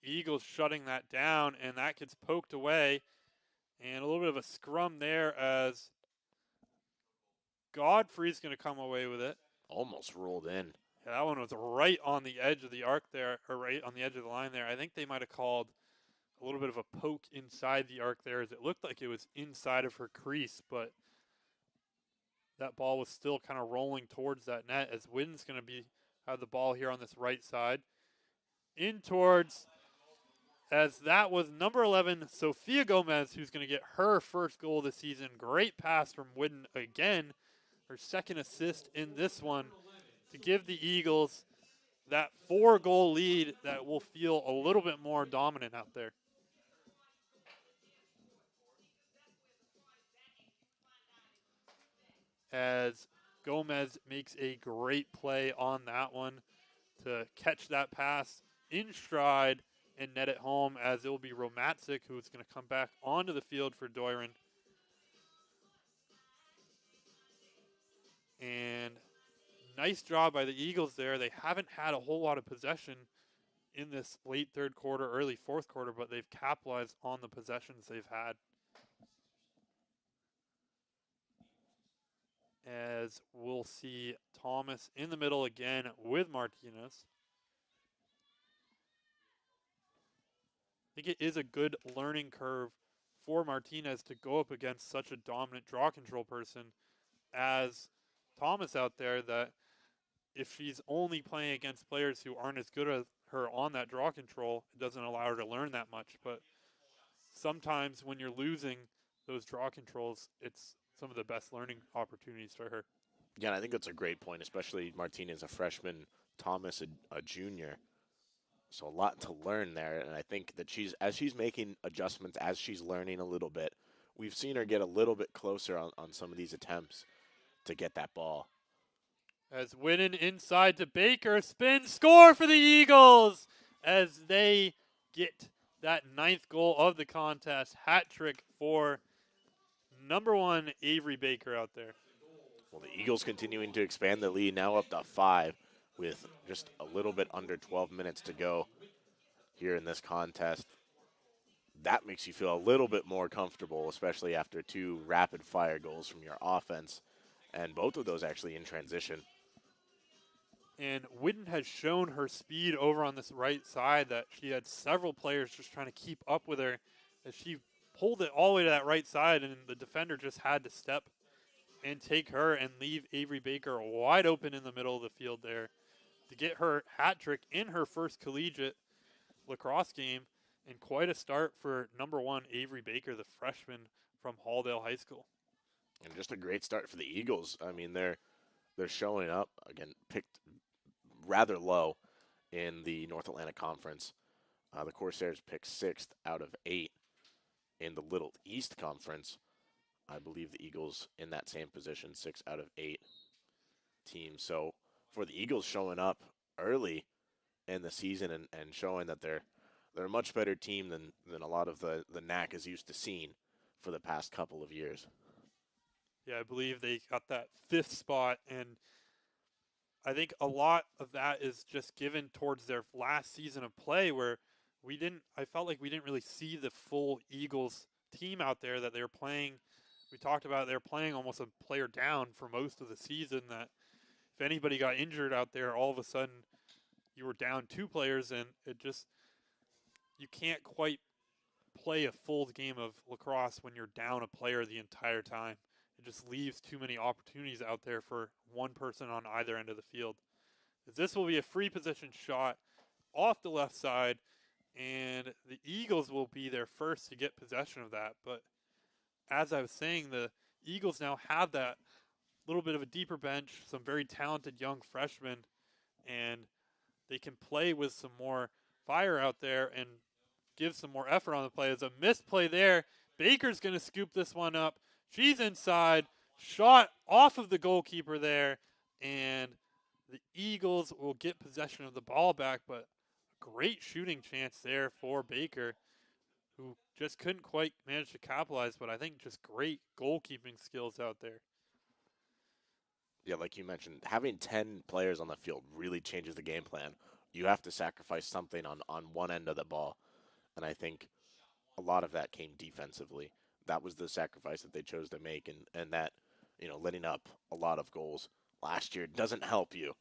the Eagles shutting that down, and that gets poked away. And a little bit of a scrum there as Godfrey's going to come away with it. Almost rolled in. Yeah, that one was right on the edge of the arc there, or right on the edge of the line there. I think they might have called a little bit of a poke inside the arc there, as it looked like it was inside of her crease, but that ball was still kind of rolling towards that net, as Whitten's going to have the ball here on this right side. In towards, as that was number 11, Sofia Gomez, who's going to get her first goal of the season. Great pass from Whitten again, her second assist in this one, to give the Eagles that 4-goal lead that will feel a little bit more dominant out there. As Gomez makes a great play on that one to catch that pass in stride and net it home, as it will be Romatzik who is going to come back onto the field for Doiron. And nice job by the Eagles there. They haven't had a whole lot of possession in this late third quarter, early fourth quarter, but they've capitalized on the possessions they've had. As we'll see Thomas in the middle again with Martinez. I think it is a good learning curve for Martinez to go up against such a dominant draw control person as Thomas out there, that if she's only playing against players who aren't as good as her on that draw control, it doesn't allow her to learn that much. But sometimes when you're losing those draw controls, it's some of the best learning opportunities for her. Yeah, I think that's a great point, especially Martinez, a freshman, Thomas, a junior. So a lot to learn there, and I think that as she's making adjustments, as she's learning a little bit, we've seen her get a little bit closer on some of these attempts to get that ball. As Whitten inside to Baker, spin, score for the Eagles as they get that 9th goal of the contest. Hat trick for number 1 Avery Baker out there. Well, the Eagles continuing to expand the lead, now up to 5 with just a little bit under 12 minutes to go here in this contest. That makes you feel a little bit more comfortable, especially after 2 rapid-fire goals from your offense, and both of those actually in transition. And Whitten has shown her speed over on this right side, that she had several players just trying to keep up with her as she pulled it all the way to that right side, and the defender just had to step and take her and leave Avery Baker wide open in the middle of the field there to get her hat trick in her first collegiate lacrosse game, and quite a start for number 1 Avery Baker, the freshman from Halldale High School. And just a great start for the Eagles. I mean, they're showing up again, picked rather low in the North Atlantic Conference. The Corsairs picked 6th out of 8 in the Little East Conference. I believe the Eagles in that same position, 6 out of 8 teams. So for the Eagles showing up early in the season and showing that they're a much better team than a lot of the NAC is used to seeing for the past couple of years. Yeah, I believe they got that 5th spot, and I think a lot of that is just given towards their last season of play, where I felt like we didn't really see the full Eagles team out there that they were playing. We talked about they were playing almost a player down for most of the season, that if anybody got injured out there, all of a sudden you were down 2 players, and you can't quite play a full game of lacrosse when you're down a player the entire time. It just leaves too many opportunities out there for one person on either end of the field. This will be a free position shot off the left side, and the Eagles will be their first to get possession of that. But as I was saying, the Eagles now have that little bit of a deeper bench, some very talented young freshmen, and they can play with some more fire out there and give some more effort on the play. There's a missed play there. Baker's going to scoop this one up. She's inside, shot off of the goalkeeper there, and the Eagles will get possession of the ball back, but a great shooting chance there for Baker, who just couldn't quite manage to capitalize, but I think just great goalkeeping skills out there. Yeah, like you mentioned, having 10 players on the field really changes the game plan. You have to sacrifice something on one end of the ball, and I think a lot of that came defensively. That was the sacrifice that they chose to make, and that, letting up a lot of goals last year doesn't help you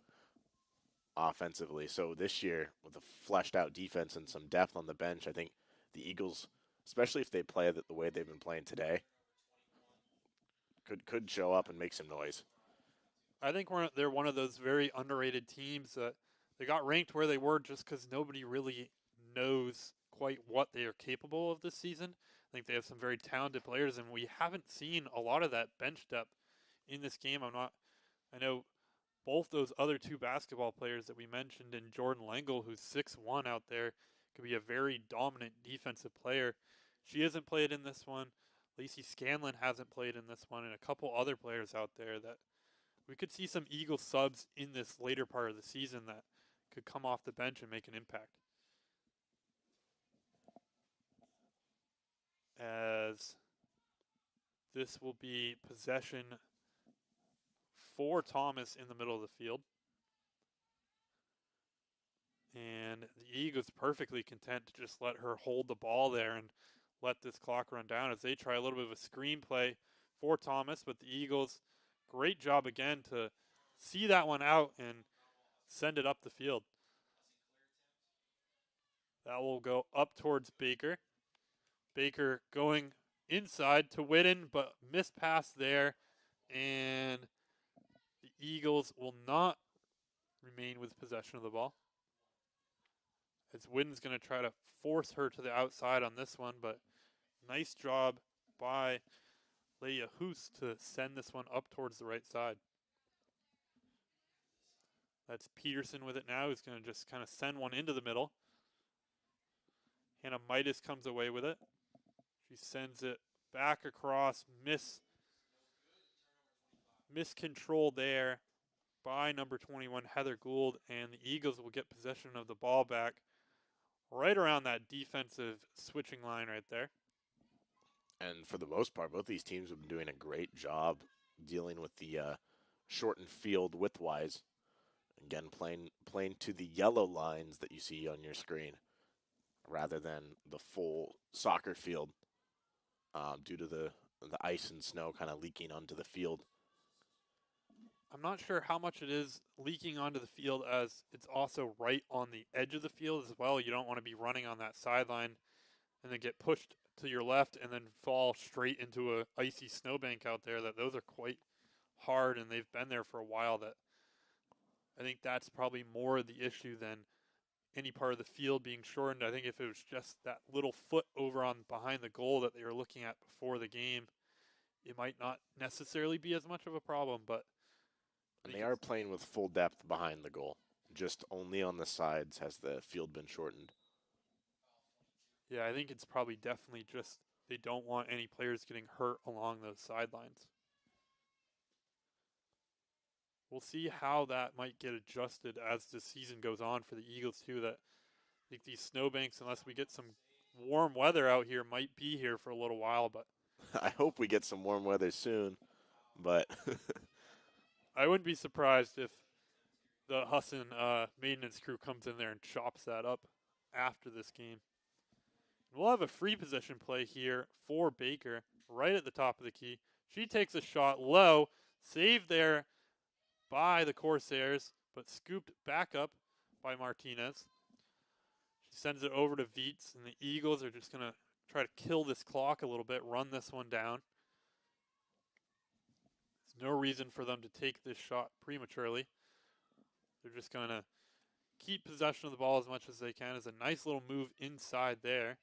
offensively. So this year, with a fleshed out defense and some depth on the bench, I think the Eagles, especially if they play the way they've been playing today, could show up and make some noise. I think they're one of those very underrated teams that they got ranked where they were just because nobody really knows quite what they are capable of this season. I think they have some very talented players, and we haven't seen a lot of that bench depth in this game. I know both those other 2 basketball players that we mentioned, and Jordan Lengel, who's 6'1" out there, could be a very dominant defensive player. She hasn't played in this one. Lacey Scanlon hasn't played in this one, and a couple other players out there that we could see some Eagles subs in this later part of the season that could come off the bench and make an impact. As this will be possession for Thomas in the middle of the field. And the Eagles perfectly content to just let her hold the ball there and let this clock run down as they try a little bit of a screen play for Thomas. But the Eagles, great job again to see that one out and send it up the field. That will go up towards Baker. Baker going inside to Whitten, but missed pass there. And the Eagles will not remain with possession of the ball, as Whitten's going to try to force her to the outside on this one, but nice job by Leia Hoos to send this one up towards the right side. That's Peterson with it now, who's going to just kind of send one into the middle. Hannah Midas comes away with it. She sends it back across, miscontrol there by number 21, Heather Gould, and the Eagles will get possession of the ball back right around that defensive switching line right there. And for the most part, both these teams have been doing a great job dealing with the shortened field width-wise. Again, playing to the yellow lines that you see on your screen rather than the full soccer field due to the ice and snow kind of leaking onto the field. I'm not sure how much it is leaking onto the field, as it's also right on the edge of the field as well. You don't want to be running on that sideline and then get pushed to your left and then fall straight into a icy snowbank out there. Those are quite hard, and they've been there for a while. That I think that's probably more the issue than any part of the field being shortened. I think if it was just that little foot over on behind the goal that they were looking at before the game, it might not necessarily be as much of a problem, but and they are playing with full depth behind the goal. Just only on the sides has the field been shortened. Yeah, I think it's probably definitely just they don't want any players getting hurt along those sidelines. We'll see how that might get adjusted as the season goes on for the Eagles too. That I think these snowbanks, unless we get some warm weather out here, might be here for a little while. But I hope we get some warm weather soon, but I wouldn't be surprised if the Husson maintenance crew comes in there and chops that up after this game. We'll have a free possession play here for Baker right at the top of the key. She takes a shot low, saved there by the Corsairs, but scooped back up by Martinez. She sends it over to Viets, and the Eagles are just going to try to kill this clock a little bit, run this one down. There's no reason for them to take this shot prematurely. They're just going to keep possession of the ball as much as they can. It's a nice little move inside there.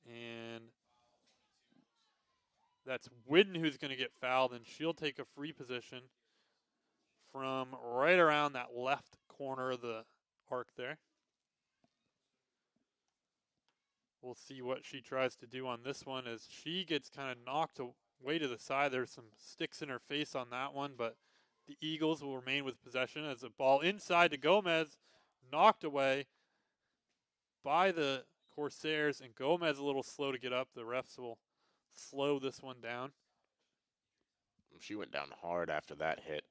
And that's Whidden who's going to get fouled, and she'll take a free position from right around that left corner of the arc there. We'll see what she tries to do on this one as she gets kind of knocked away to the side. There's some sticks in her face on that one, but the Eagles will remain with possession as a ball inside to Gomez, knocked away by the Corsairs, and Gomez a little slow to get up. The refs will slow this one down. She went down hard after that hit.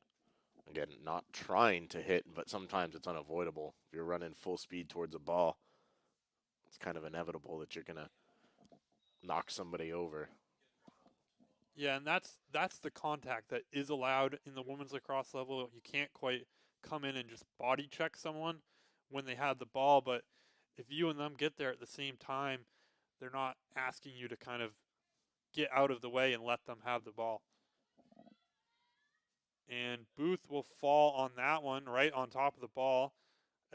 Again, not trying to hit, but sometimes it's unavoidable. If you're running full speed towards a ball, it's kind of inevitable that you're going to knock somebody over. Yeah, and that's the contact that is allowed in the women's lacrosse level. You can't quite come in and just body check someone when they have the ball, but if you and them get there at the same time, they're not asking you to kind of get out of the way and let them have the ball. And Booth will fall on that one right on top of the ball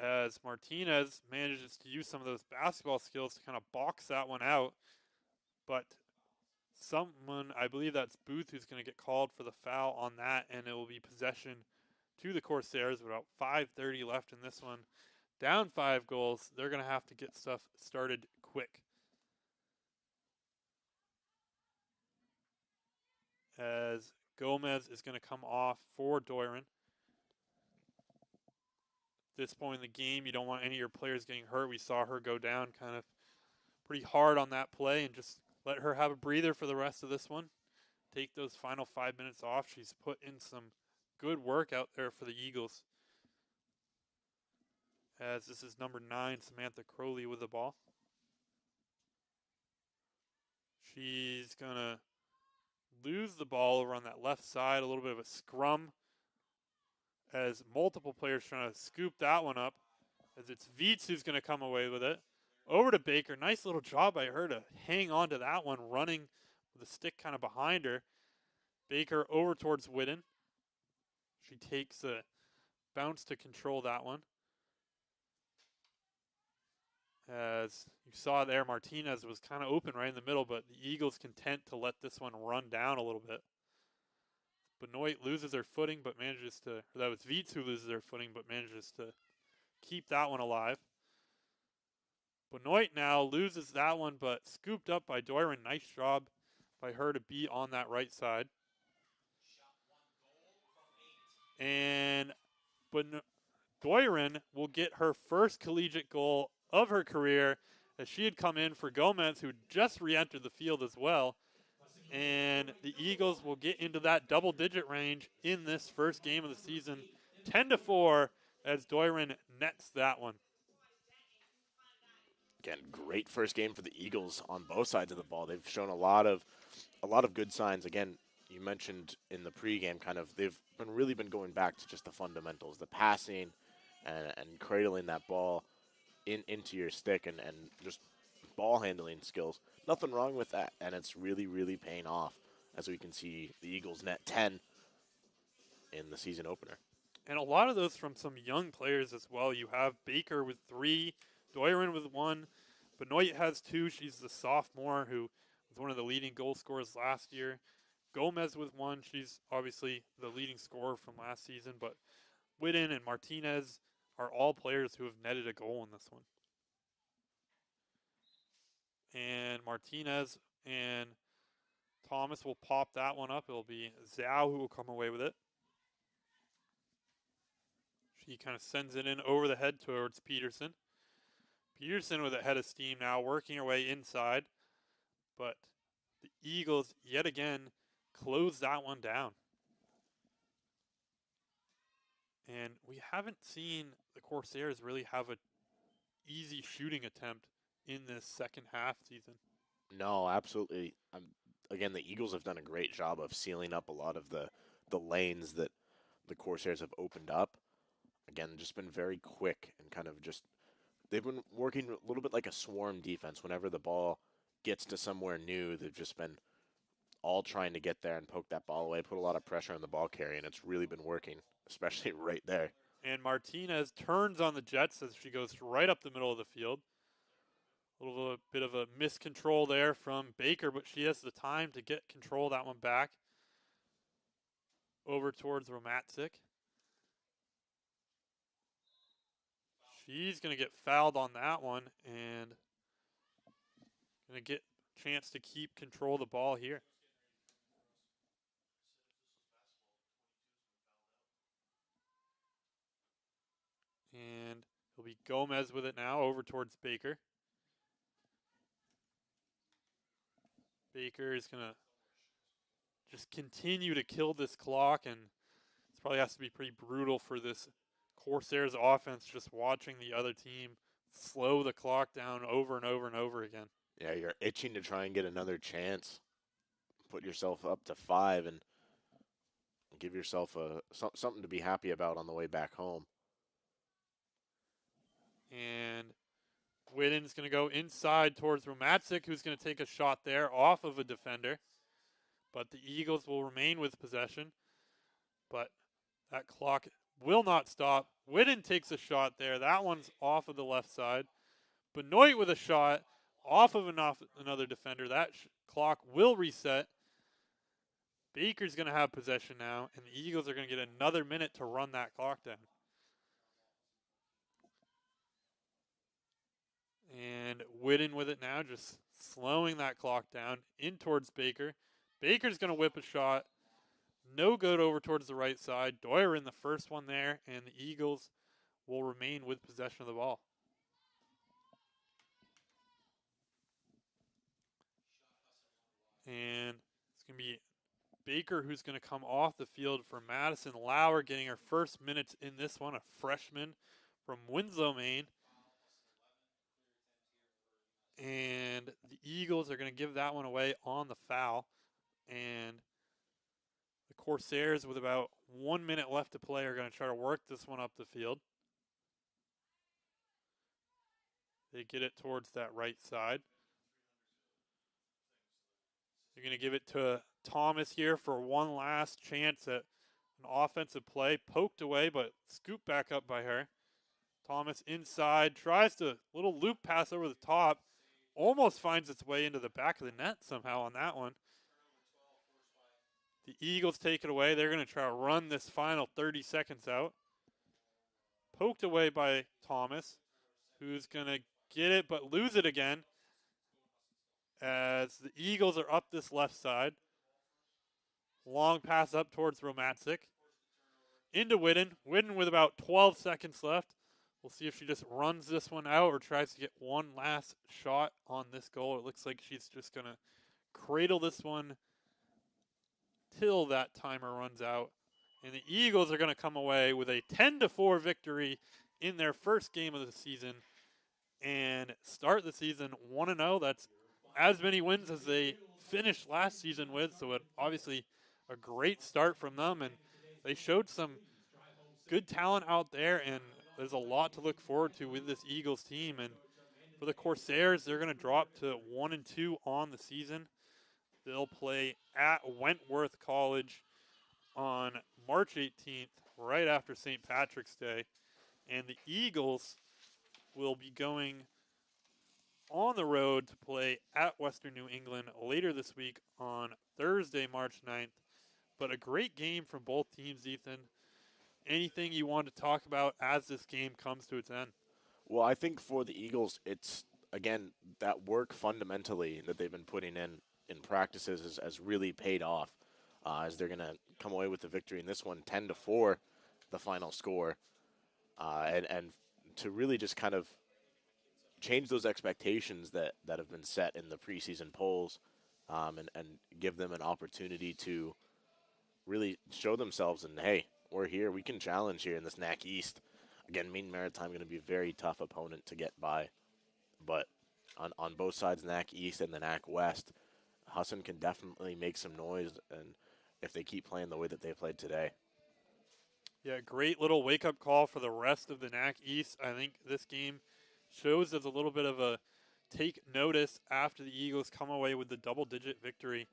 as Martinez manages to use some of those basketball skills to kind of box that one out. But someone, I believe that's Booth, who's going to get called for the foul on that, and it will be possession to the Corsairs with about 5:30 left in this one. Down 5 goals, they're going to have to get stuff started quick. As Gomez is going to come off for Doiron. At this point in the game, you don't want any of your players getting hurt. We saw her go down kind of pretty hard on that play, and just let her have a breather for the rest of this one. Take those final 5 minutes off. She's put in some good work out there for the Eagles. As this is number 9, Samantha Crowley with the ball. She's going to lose the ball over on that left side, a little bit of a scrum as multiple players trying to scoop that one up, as it's Viets who's going to come away with it. Over to Baker. Nice little job by her to hang on to that one, running with the stick kind of behind her. Baker over towards Whidden. She takes a bounce to control that one. As you saw there, Martinez was kind of open right in the middle, but the Eagles content to let this one run down a little bit. Benoit loses her footing, but manages to, or that was Viets who loses her footing, but manages to keep that one alive. Benoit now loses that one, but scooped up by Doiron. Nice job by her to be on that right side. And Doiron will get her first collegiate goal of her career, as she had come in for Gomez, who just re-entered the field as well. And the Eagles will get into that double-digit range in this first game of the season, 10-4, as Doiron nets that one. Again, great first game for the Eagles on both sides of the ball. They've shown a lot of good signs. Again, you mentioned in the pregame, kind of they've really been going back to just the fundamentals, the passing and cradling that ball into your stick and just ball handling skills. Nothing wrong with that, and it's really, really paying off, as we can see the Eagles net 10 in the season opener. And a lot of those from some young players as well. You have Baker with 3, Doiron with 1, Benoit has 2. She's the sophomore who was one of the leading goal scorers last year. Gomez with 1. She's obviously the leading scorer from last season, but Whitten and Martinez are all players who have netted a goal in this one. And Martinez and Thomas will pop that one up. It'll be Zhao who will come away with it. She kind of sends it in over the head towards Peterson. Peterson with a head of steam now, working her way inside. But the Eagles, yet again, close that one down. And we haven't seen the Corsairs really have an easy shooting attempt in this second half season. No, absolutely. Again, the Eagles have done a great job of sealing up a lot of the lanes that the Corsairs have opened up. Again, just been very quick and kind of just, they've been working a little bit like a swarm defense. Whenever the ball gets to somewhere new, they've just been all trying to get there and poke that ball away, put a lot of pressure on the ball carrier, and it's really been working, especially right there. And Martinez turns on the Jets as she goes right up the middle of the field. A little bit of a miscontrol there from Baker, but she has the time to get control of that one back over towards Romatzik. She's going to get fouled on that one and going to get a chance to keep control of the ball here. And it'll be Gomez with it now over towards Baker. Baker is going to just continue to kill this clock, and this probably has to be pretty brutal for this Corsairs offense, just watching the other team slow the clock down over and over and over again. Yeah, you're itching to try and get another chance. Put yourself up to 5 and give yourself something to be happy about on the way back home. And Whitten's going to go inside towards Romatzik, who's going to take a shot there off of a defender. But the Eagles will remain with possession. But that clock will not stop. Whitten takes a shot there. That one's off of the left side. Benoit with a shot off of another defender. That clock will reset. Baker's going to have possession now, and the Eagles are going to get another minute to run that clock down. And Whitten with it now, just slowing that clock down in towards Baker. Baker's going to whip a shot. No good over towards the right side. Doyer in the first one there, and the Eagles will remain with possession of the ball. And it's going to be Baker who's going to come off the field for Madison Lauer, getting her first minutes in this one, a freshman from Winslow, Maine. And the Eagles are going to give that one away on the foul. And the Corsairs, with about 1 minute left to play, are going to try to work this one up the field. They get it towards that right side. They're going to give it to Thomas here for one last chance at an offensive play. Poked away, but scooped back up by her. Thomas inside, tries to little loop pass over the top. Almost finds its way into the back of the net somehow on that one. The Eagles take it away. They're going to try to run this final 30 seconds out. Poked away by Thomas, who's going to get it but lose it again as the Eagles are up this left side. Long pass up towards Romatzik. Into Whitten. Whitten with about 12 seconds left. We'll see if she just runs this one out or tries to get one last shot on this goal. It looks like she's just going to cradle this one till that timer runs out. And the Eagles are going to come away with a 10-4 victory in their first game of the season and start the season 1-0. That's as many wins as they finished last season with, so obviously a great start from them. And they showed some good talent out there, and there's a lot to look forward to with this Eagles team. And for the Corsairs, they're going to drop to 1-2 on the season. They'll play at Wentworth College on March 18th. right after St. Patrick's Day. And the Eagles will be going on the road to play at Western New England later this week on Thursday, March 9th. But a great game from both teams, Ethan. Anything you want to talk about as this game comes to its end? Well, I think for the Eagles, it's, again, that work fundamentally that they've been putting in practices has really paid off as they're going to come away with the victory in this one, 10-4, the final score. And to really just kind of change those expectations that have been set in the preseason polls and give them an opportunity to really show themselves and, hey, we're here. We can challenge here in this NAC East. Again, Maine Maritime going to be a very tough opponent to get by. But on both sides, NAC East and the NAC West, Husson can definitely make some noise and if they keep playing the way that they played today. Yeah, great little wake-up call for the rest of the NAC East. I think this game shows as a little bit of a take notice after the Eagles come away with the double-digit victory.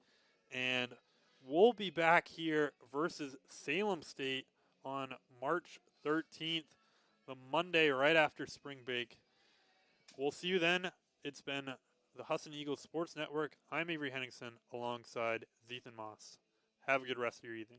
And we'll be back here versus Salem State on March 13th, the Monday right after spring break. We'll see you then. It's been the Husson Eagles Sports Network. I'm Avery Henningsen alongside Zethan Moss. Have a good rest of your evening.